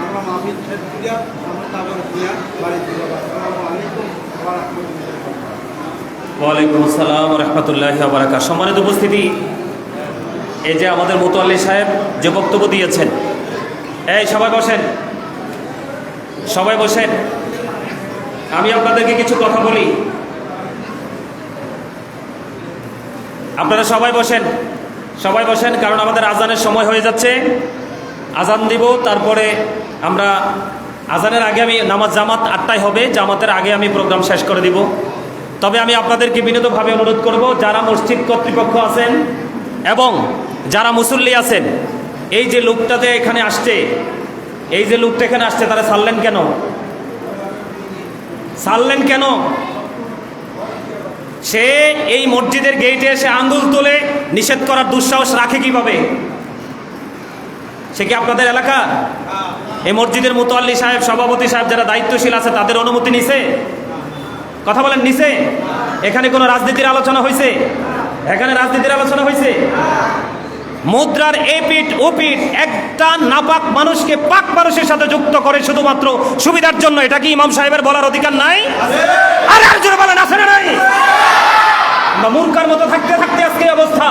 আমরা মাহফিল শেষ করিয়া আমরা তারপর দিয়া বাড়িতে যাবো। আসসালামু আলাইকুম ওয়া রাহমাতুল্লাহি ওয়া বারাকাতুহু। ওয়ালাইকুম আসসালাম ওয়া রাহমাতুল্লাহি ওয়া বারাকাতুহু। সম্মানিত উপস্থিতি, এই যে আমাদের মুতাল্লি সাহেব যে বক্তব্য দিয়েছেন, এই সবাই বসেন, সবাই বসেন। আমি আপনাদেরকে কিছু কথা বলি, আপনারা সবাই বসেন, সবাই বসেন, কারণ আমাদের আজানের সময় হয়ে যাচ্ছে। আজান দিব, তারপরে আমরা আজানের আগে আমি জামাত 8টায় হবে, জামাতের আগে আমি প্রোগ্রাম শেষ করে দিব। তবে আমি আপনাদেরকে বিনীতভাবে অনুরোধ করব, যারা মসজিদ কর্তৃপক্ষ আছেন এবং যারা মুসল্লি আছেন, এই যে লোকটাতে এখানে আসছে, এই যে লোকটা এখানে আসছে, তারা ছাড়লেন কেন? ছাড়লেন কেন? সে এই মসজিদের গেটে এসে আঙ্গুল তুলে নিষেধ করার দুঃসাহস রাখে কিভাবে? সে কি আপনাদের এলাকা? এই মসজিদের মুতাল্লি সাহেব, সভাপতি সাহেব, যারা দায়িত্বশীল আছে, তাদের অনুমতি নিছে? কথা বলেন, নিছে? এখানে কোনো রাজনীতির আলোচনা হয়েছে? এখানে রাজনীতির আলোচনা হয়েছে? মুদ্রার এপিঠ ওপিঠ একটা নাপাক মানুষকে পাক মানুষের সাথে যুক্ত করে শুধুমাত্র সুবিধার জন্য, এটা কি ইমাম সাহেবের বলার অধিকার নাই? আরে একজন বলেন, আছে না নাই? আমরা মূর্খার মতো থাকতে থাকতে আজকে অবস্থা।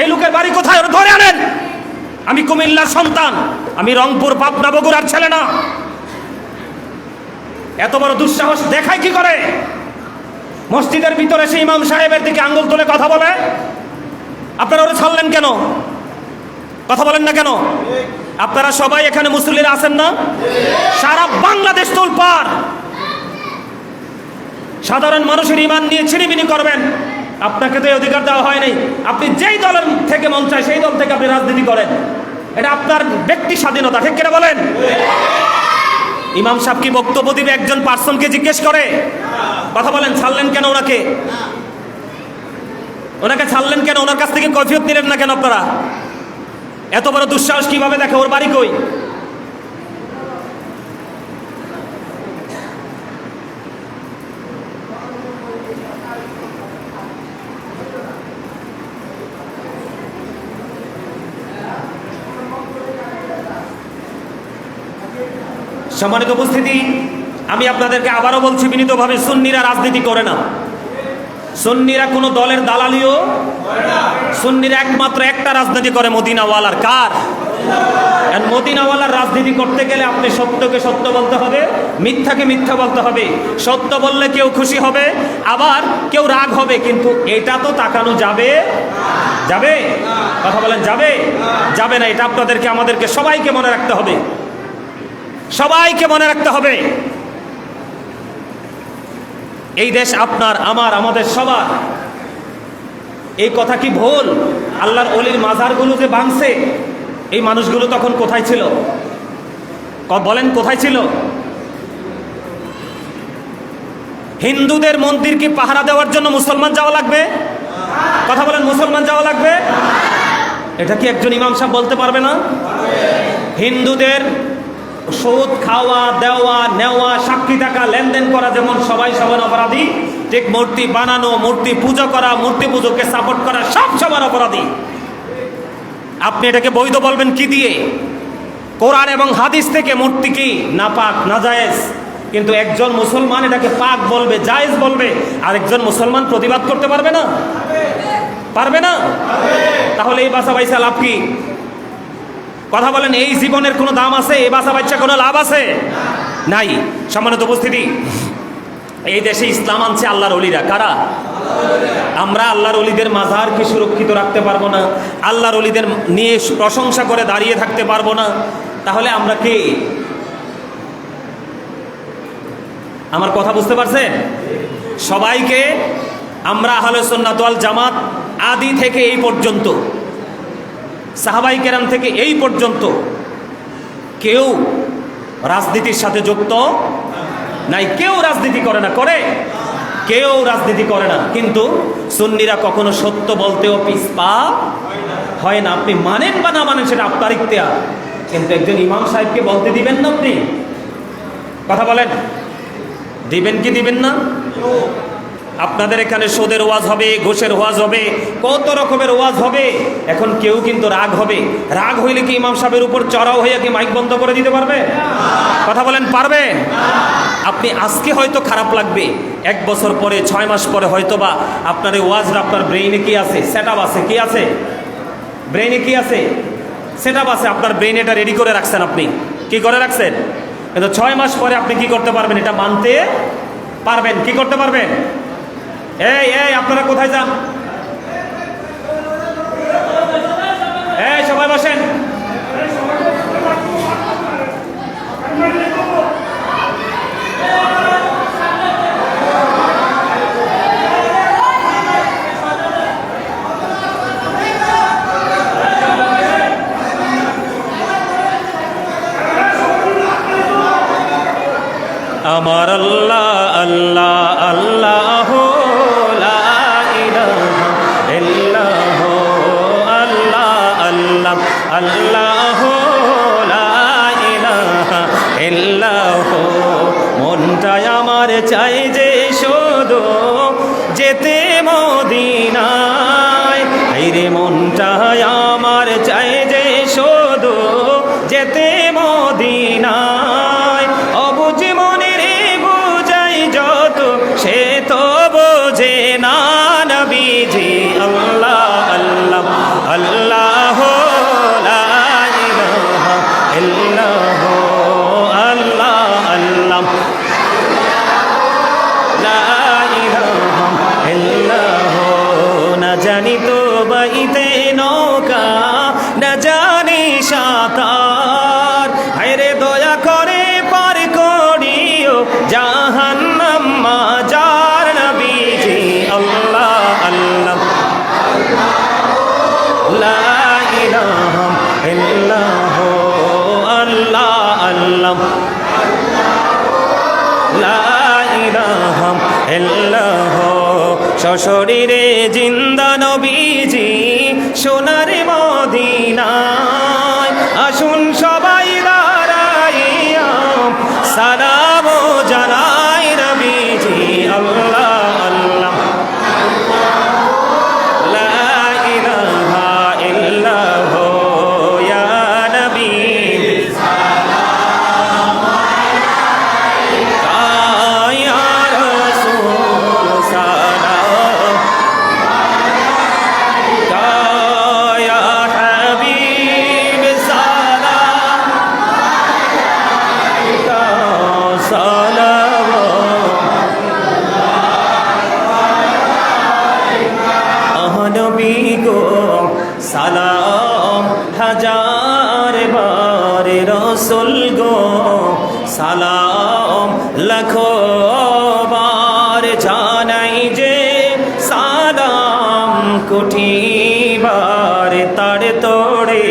এই লোকের বাড়ি কোথায়? ওরা ধরে আনেন। আমি কুমিল্লার সন্তান, আমি রংপুর পাবনা বগুড়ার ছেলে না। এত বড় দুঃসাহস দেখায় কি করে? মসজিদের ভিতরে সে ইমাম সাহেবের দিকে আঙ্গুল তুলে কথা বলে। আপনারা ওরা ছাড়লেন কেন? কথা বলেন না কেন? আপনারা সবাই এখানে মুসল্লিরা আছেন না? সারা বাংলাদেশ তোলপাড়। সাধারণ মানুষের ইমান নিয়ে ছিনিমিনি করবেন, আপনাকে তো এই অধিকার দেওয়া হয় নাই। আপনি যেই দলের থেকে মন চায় সেই দল থেকে আপনি রাজনীতি করেন, এটা আপনার ব্যক্তি স্বাধীনতা, ঠিক কিনা বলেন? ইমাম সাহেব কি বক্তব্য দিবে একজন পার্সনকে জিজ্ঞেস করে? কথা বলেন, ছাড়লেন কেন ওনাকে? ওনাকে ছাড়লেন কেন? ওনার কাছ থেকে কৈফিয়ত নিলেন না কেন আপনারা? এত বড় দুঃসাহস কিভাবে দেখে? ওর বাড়ি কই? সম্মানিত উপস্থিতি, আমি আপনাদেরকে আবারও বলছি বিনীতভাবে, সুন্নিরা রাজনীতি করে না। সুন্নিরা কোনো দলের দালালিও, সুন্নিরা একমাত্র একটা রাজনীতি করে, মদিনাওয়ালার। কার? মদিনাওয়ালার রাজনীতি করতে গেলে আপনি সত্যকে সত্য বলতে হবে, মিথ্যাকে মিথ্যা বলতে হবে। সত্য বললে কেউ খুশি হবে, আবার কেউ রাগ হবে, কিন্তু এটা তো তাকানো যাবে? যাবে? কথা বলেন, যাবে? যাবে না। এটা আপনাদেরকে, আমাদেরকে সবাইকে মনে রাখতে হবে, সবাইকে মনে রাখতে হবে। এই দেশ আপনার, আমার, আমাদের সবার। এই কথা কি ভুল? আল্লাহর ওলির মাজারগুলো যে ভাঙছে, এই মানুষগুলো তখন কোথায় ছিল? বলেন, কোথায় ছিল? হিন্দুদের মন্দির কি পাহারা দেওয়ার জন্য মুসলমান যাওয়া লাগবে? কথা বলেন, মুসলমান যাওয়া লাগবে? এটা কি একজন ইমাম সাহেব বলতে পারবে না? হিন্দুদের সুদ খাওয়া, দেওয়া, নেওয়া, সাক্ষী থাকা, লেনদেন করা যেমন সবাই সমান অপরাধী, ঠিক মূর্তি বানানো, মূর্তি পুজো করা, মূর্তি পুজোকে সাপোর্ট করা সব সমান অপরাধী। আপনি এটাকে বৈধ বলবেন কি দিয়ে? কোরআন এবং হাদিস থেকে মূর্তি কি নাপাক, নাজায়েজ, কিন্তু একজন মুসলমান এটাকে পাক বলবে, জায়েজ বলবে, আর একজন মুসলমান প্রতিবাদ করতে পারবে না? পারবে না? তাহলে এই বাসা বাইসা লাভ কি? কথা বলেন, এই জীবনের কোনো দাম আছে? এই বাসা বাচ্চা কোনো লাভ আছে? নাই। সম্মানিত উপস্থিতি, এই দেশে ইসলাম আনছে আল্লাহর ওলিরা। কারা? আমরা আল্লাহর ওলিদের মাজারকে সুরক্ষিত রাখতে পারবো না, আল্লাহর ওলিদের নিয়ে প্রশংসা করে দাঁড়িয়ে থাকতে পারবো না, তাহলে আমরা কে? আমার কথা বুঝতে পারছেন? সবাইকে আমরা আহলে সুন্নাত ওয়াল জামাত আদি থেকে এই পর্যন্ত, সাহাবাই কেরাম থেকে এই পর্যন্ত কেউ রাজনীতির সাথে যুক্ত নাই। কেউ রাজনীতি করে না। করে? কেউ রাজনীতি করে না। কিন্তু সুন্নিরা কখনো সত্য বলতেও পিছপা হয় না। আপনি মানেন বা না মানেন সেটা আপনার ইখতিয়ার, কিন্তু একজন ইমাম সাহেবকে বলতে দিবেন না আপনি? কথা বলেন, দিবেন কি দিবেন না? আপনাদের এখানে সুদের ওয়াজ হবে, ঘুষের ওয়াজ হবে, কত রকমের ওয়াজ হবে। এখন কেউ কিন্তু রাগ হবে। রাগ হইলে কি ইমাম সাহেবের উপর চড়াও হইয়া কি মাইক বন্ধ করে দিতে পারবে? কথা বলেন, পারবে? আপনি আজকে হয়তো খারাপ লাগবে, 1 বছর পরে, 6 মাস পরে হয়তো বা আপনার এই ওয়াজটা আপনার ব্রেইনে কি আছে? সেট আপ আছে। কি আছে? ব্রেইনে কি আছে? সেট আপ আছে। আপনার ব্রেইনে এটা রেডি করে রাখছেন। আপনি কি করে রাখছেন? কিন্তু 6 মাস পরে আপনি কি করতে পারবেন? এটা মানতে পারবেন। কি করতে পারবেন? এই এই আপনারা কোথায় যান? এই সবাই বসেন। আমার আল্লাহ আল্লাহ আল্লাহ লা ইলাহা ইল্লাল্লাহ, আল্লাহ আল্লাহ আল্লাহ লা ইলাহা ইল্লাল্লাহ। মনটাই আমার চাই যে শুধু যেতে মদিনায়, রে মনটাই আমার চাই যে শুধু যেতে মদিনায়। অবুঝ মনের বুঝাই যত সে তো বোঝে না নবীজি। আল্লাহ আল্লাহ আল্লাহ লা ইলাহা ইল্লাল্লাহ, আল্লাহ আল্লাহ লা ইলাহা ইল্লাল্লাহ। না জানি তো বাইতে নৌকা, না জানি সাঁতার, হায়রে দয়া করে পার করিও জাহান্নাম মাজার নবীজি আল্লাহ আল্লাহ লা ইলাহা ইল্লাল্লাহ আল্লাহ আল্লাহ লা ইলাহা ইল্লাল্লাহ সশরীরে জিন্দা নবীজি সোনার মদিনায় আসুন সবাই দাঁড়াইয়া সালাম জানাই নবীজি আল্লাহ আল্লাহ লা ইলাহা ইল্লাল্লাহ ইয়া নবী সালাম আলাইকা ইয়া রাসূল সালাম আলাইকা ইয়া হাবিব সালাম আলাইকা সালাম নবী গো সালাম হাজার বার রসুল গো সালাম লাখো বার জানাই যে সালাম কোটি বার তার তোড়ে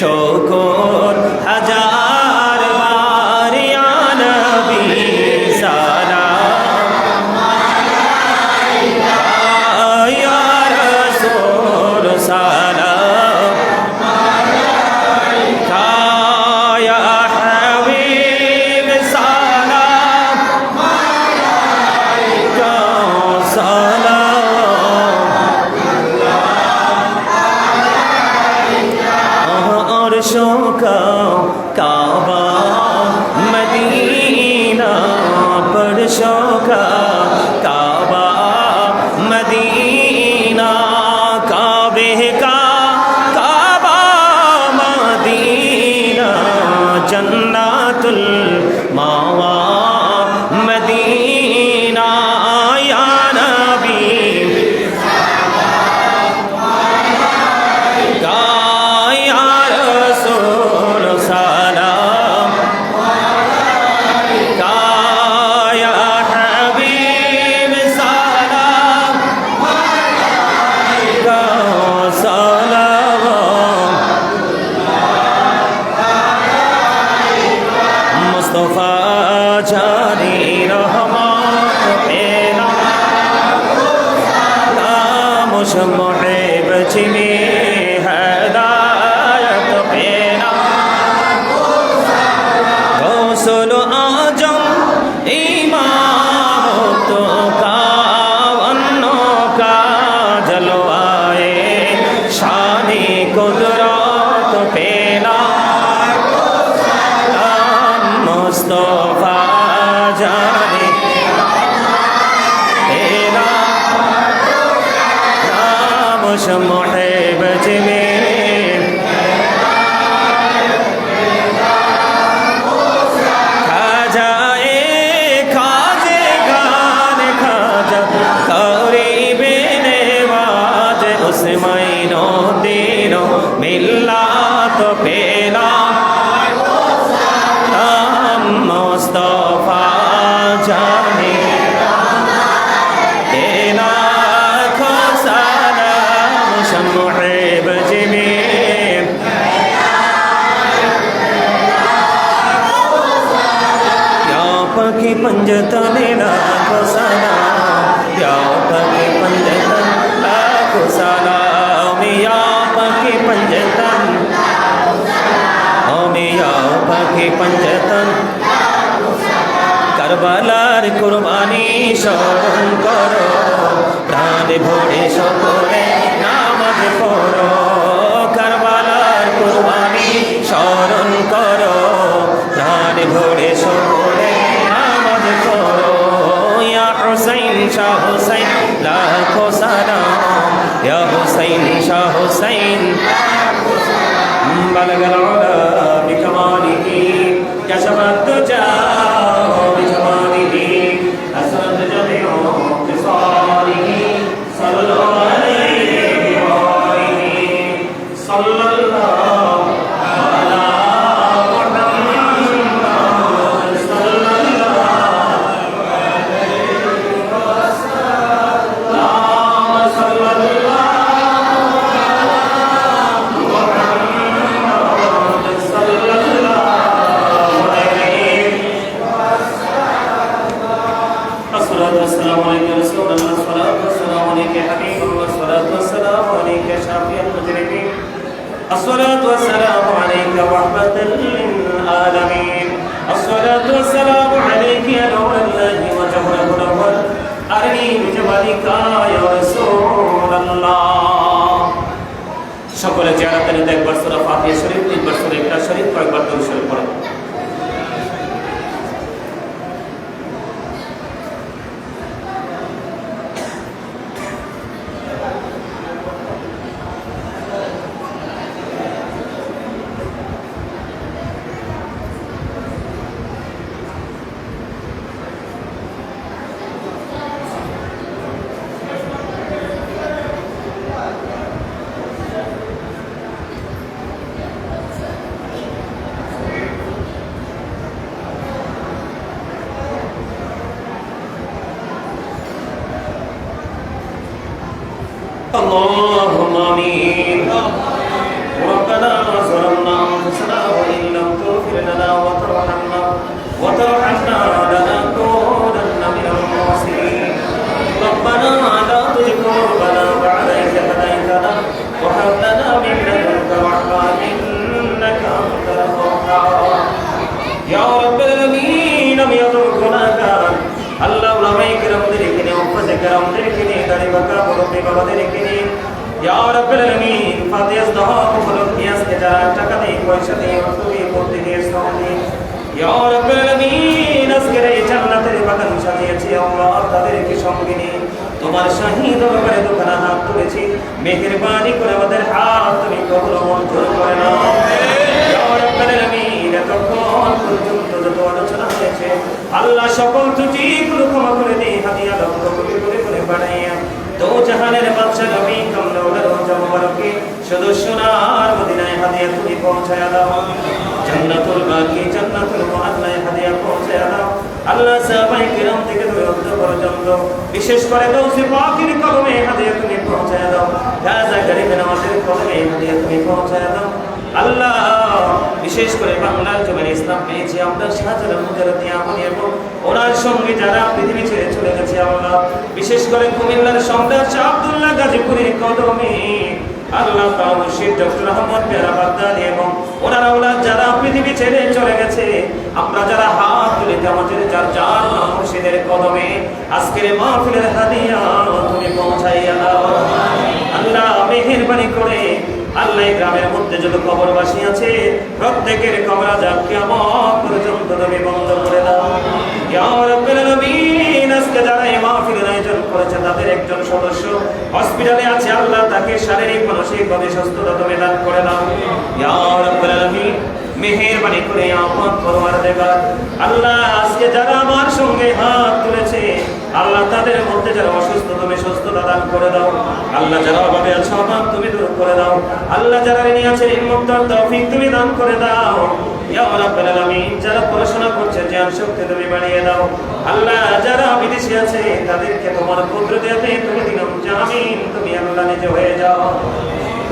শকর হাজার বার ইয়া নবী সালাম ইয়া রাসূল সালাম আলাইকা ইয়া হাবিব সালাম আলাইকা সালাম और शोका काबा मदीना पर शोका काबा मदीना काबे का काबा मदीना जन्नतुल मावा मदीना या नबी या रसूल सलाम आलैका या हबीब सलाम आलैका सलाम मुस्तफा जानी रहमत पेना मुश मुहिब चिनी हदायत पेना गौसुल आजम इमाम तो का वन्नो का जलवाए शानी कुदरत पेना मुस्तफा जाने तेरा मुश मुहिब जिमे खाजाए खाजे गान खाजा करीबे नेवाज उस महीनो दिनो मिला तो पेला मुस्तफा जाने तेरा खो सलाम शमुहिब जिमे या पकी पंजतने लाखो सलाम या पकी पंजतन लाखो सलाम या पकी पंजतन या पकी पंजतन करबालार कुरबानी স্মরণ করো প্রাণে ভরে সকলে নামাজ পড়ো কারবালার কুরবানি স্মরণ করো প্রাণে ভরে সকলে নামাজ পড়ো ইয়া হুসাইন শাহ হুসাইন লাখো সালাম ইয়া হুসাইন শাহ হুসাইন বালাগাল উলা বিকামালিহি কাশাফাত তুজা صلى الله على محمد العالمين الصلاة والسلام عليك يا نور الله وجهر منور أرني بجمالك يا رسول الله সকলে জিয়ারত নিতে একবার সূরা ফাতিহা শরীফ তিনবার সূরা ইখলাস শরীফ কয়েকবার দরুদ শরীফ পড়েন اللهم آمين ربنا ظلمنا أنفسنا وإن لم تغفر لنا وترحمنا لنكونن من الخاسرين ربنا لا تزغ قلوبنا بعد إذ هديتنا وهب لنا من لدنك رحمة إنك أنت الوهاب يا رب العالمين আমি আদর গুনাহগার আল্লাহ উলামায়ে কেরামদেরকে নিয়ে উম্মতে কেরামদেরকে নিয়ে দাড়ি বাঁকা মুরব্বি বাবাদেরকে নিয়ে ইয়া রাব্বুল আলামিন ফাতিহাস দাও হলো কিয়াসকে যারা টাকা দিয়ে পয়সা দিয়ে তুমি করতে দিয়ে সামনে ইয়া রাব্বুল আলামিন আজকের এই জান্নাতের বাগান সাজিয়েছি আল্লাহ তাদেরকে সঙ্গে নিয়ে তোমার শাহী দরবারে দোকানে হাত তুলেছি মেহেরবানি করে আমাদের হাত তুমি কবুল মঞ্জুর করে নাও ইয়া রাব্বুল আলামিন এতক্ষণ পর্যন্ত যত আলোচনা হয়েছে আল্লাহ সকল ত্রুটিগুলো ক্ষমা করে দিয়ে হাদিয়া লক্ষ কোটি করে বাড়াইয়া দো জাহানের বাদশা নবী কামলাউলার রওজা মুবারকে শুধু সোনার মদিনায় হাদিয়া তুমি পৌঁছায়া দাও জান্নাতুল বাকি জান্নাতুল মুআল্লায় হাদিয়া পৌঁছায়া দাও আল্লাহ সাহাবায়ে কিরাম থেকে ধরে অন্ত পর্যন্ত বিশেষ করে দৌসে পাকের কদমে হাদিয়া তুমি পৌঁছায়া দাও রাজা গরিব নওয়াজের কদমে হাদিয়া তুমি পৌঁছায়া দাও আল্লাহ বিশেষ করে বাংলার জমিনে ইসলাম পেয়েছি আমরা শাহজালাল মুজাররদি আমনি এবং ওনার সঙ্গে যারা পৃথিবী ছেড়ে চলে গেছে আল্লাহ বিশেষ করে কুমিল্লার সম্রাট শাহ আব্দুল্লাহ গাজীপুরের কদমে আল্লাহ তাআলা মুর্শিদ ডক্টর আহমদ পেয়ারা বাগদাদি এবং ওনার আওলাদ যারা পৃথিবী ছেড়ে চলে গেছে আমরা যারা হাত তুলে আমাদের যার যার মুর্শিদের কদমে আজকের মাহফিলের হাদিয়া তুমি পৌঁছাইয়া দাও আল্লাহ মেহেরবানি করে আল্লাহ গ্রামের মধ্যে যত কবরবাসী আছে প্রত্যেকের কবর আযাব কিয়ামত পর্যন্ত তুমি বন্ধ করে দাও ইয়া রাব্বুল আলামিন আজকে যারা এই মাহফিলের আয়োজন করেছে তাদের একজন সদস্য হসপিটালে আছে আল্লাহ তাকে শারীরিক মানসিকভাবে সুস্থতা তুমি দান করে দাও ইয়া রাব্বুল আলামিন মেহেরবানি করে আপন পরওয়ারদিগার আল্লাহ আজকে যারা আমার সঙ্গে হাত তুলেছে আল্লাহ তাদের মধ্যে যারা অসুস্থ তুমি সুস্থতা দান করে দাও আল্লাহ যারা অভাবে আছে অভাব তুমি দূর করে দাও আল্লাহ যারা ঋণী আছে ঋণ মুক্তর তৌফিক তুমি দান করে দাও ইয়া রাব্বুল আলামিন যারা পড়াশোনা করছে জ্ঞান শক্তি তুমি বাড়িয়ে দাও আল্লাহ যারা বিদেশে আছে তাদেরকে তোমার কুদরতে তুমি দিলাম জামিন তুমি আল্লাহ নিজে হয়ে যাও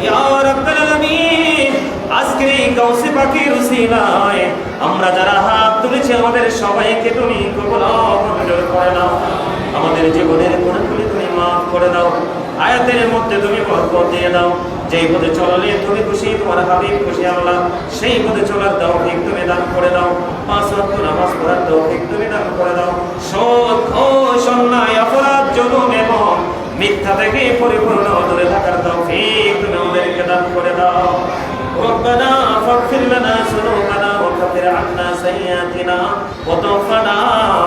ইয়া রাব্বুল আলামিন আজকের এই গাউসে পাকের উসিলায় আমরা যারা হাত তুলেছি আমাদের সবাইকে তুমি কবুল মঞ্জুর করে নাও আমাদের জীবনের গুনাহগুলো তুমি মাফ করে দাও আয়াতের মধ্যে তুমি বরকত দিয়ে দাও যেই পথে চললে তুমি খুশি তোমার হাবিব খুশি আল্লাহ সেই পথে চলার তৌফিক তুমি দান করে দাও পাঁচ ওয়াক্ত নামাজ পড়ার তৌফিক তুমি দান করে দাও সৎ ও অন্যায় অপরাধ জুলুম এবং মিথ্যা থেকে পরিপূর্ণ দূরে থাকার তৌফিক তুমি আমাদেরকে দান করে দাও ربنا فاغفر لنا ذنوبنا وكفر عنا سيئاتنا وتوفنا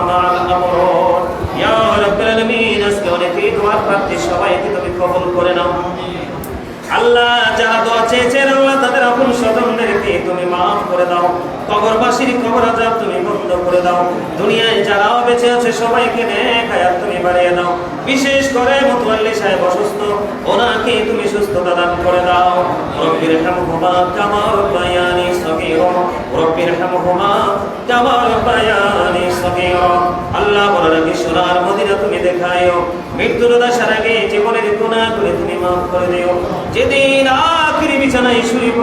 مع الأبرار يا رب العالمين আজকে অনেকেই দোয়া প্রার্থী সবাইকে তুমি কবুল করে নাও আল্লাহ যারা দোয়া চেয়েছেন আল্লাহ তাদের আপন স্বজনদেরকে তুমি মাফ করে দাও কবরবাসীর কবর আযাব তুমি বন্ধ করে দাও দুনিয়ায় যারা বেঁচে আছে সবাইকে নেক হায়াত তুমি বাড়িয়ে দাও বিশেষ করে মুতাওয়াল্লি সাহেব অসুস্থ ওনাকে তুমি সুস্থতা দান করে দাও রব্বির হামহুমা কামা রাব্বায়ানি সগীরা রব্বির হামহুমা কামা রাব্বায়ানি সগীরা আল্লাহ বলরাকে সোনার মদিনা তুমি দেখায়ো মৃত্যুর দশার আগে জীবনের গুনাহগুলো তুমি মাফ করে দিও যেদিন আখিরি বিছানায় শুইব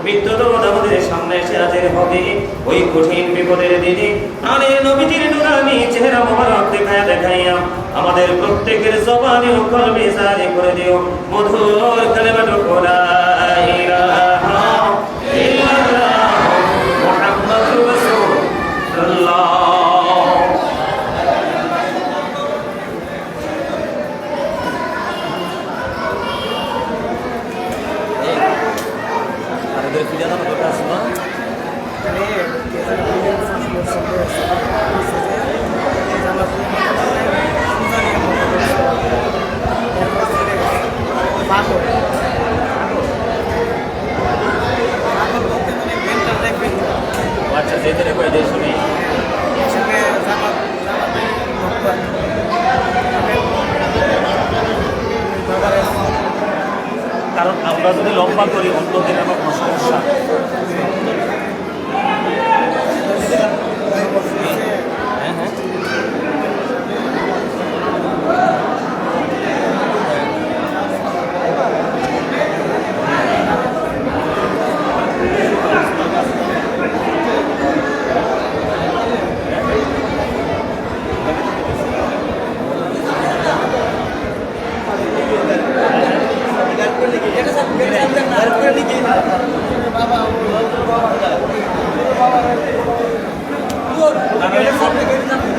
মৃত্যু দোদ আমাদের সামনে এসে হাজির হবে ওই কঠিন বিপদের দিনে প্রাণের নবীজির নুরানি চেহারা মোবারক দেখাইয়া আমাদের প্রত্যেকের জবানে ও কলবে জারি করে দিও মধুর কালেমাটুকু লা ইলাহা ইল্লাল্লাহ আচ্ছা, যেতে রেখে দিয়ে শুনি। কারণ আমরা যদি লম্বা করি অন্যদের আমার কোনো সমস্যা। হ্যাঁ হ্যাঁ,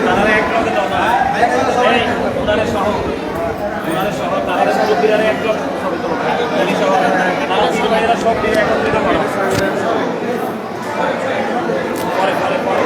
তারা এক লগে দাও না, এই ওনারে সহ তারা মুরব্বীরা এক লগে ছবি তোলো, উনি সহ তারা ছোট ভাইয়েরা সব দিয়ে একত্রিত করো। পরে পরে পরে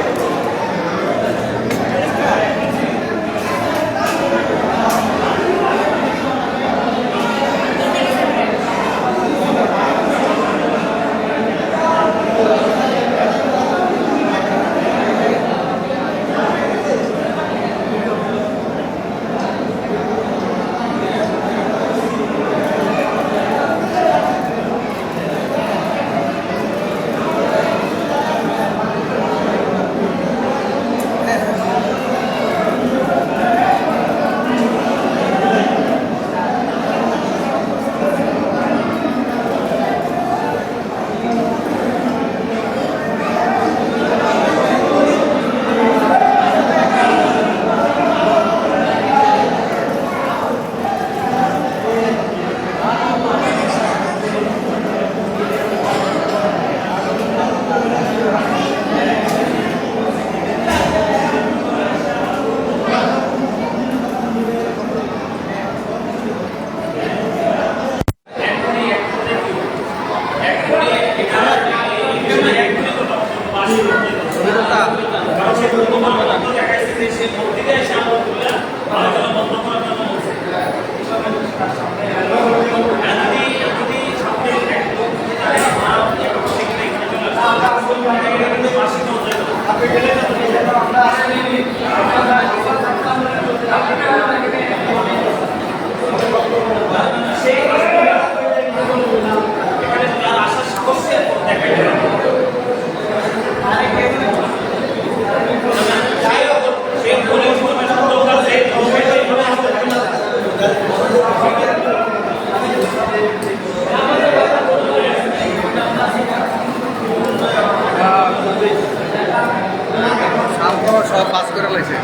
সব পাস করে লাইছে।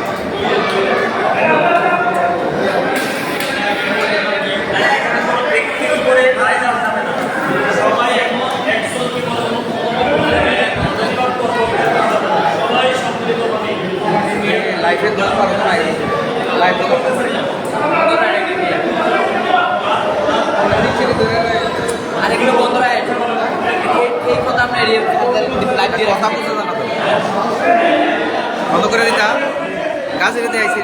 লাইফের দরকার নাই, লাইফ দরকার আরেকগুলো বন্ধ রায় এই কথা আমরা লাইফ দিয়ে কথা বলতে জানা বন্ধ করে দিতা গাছ রেখে আইছি।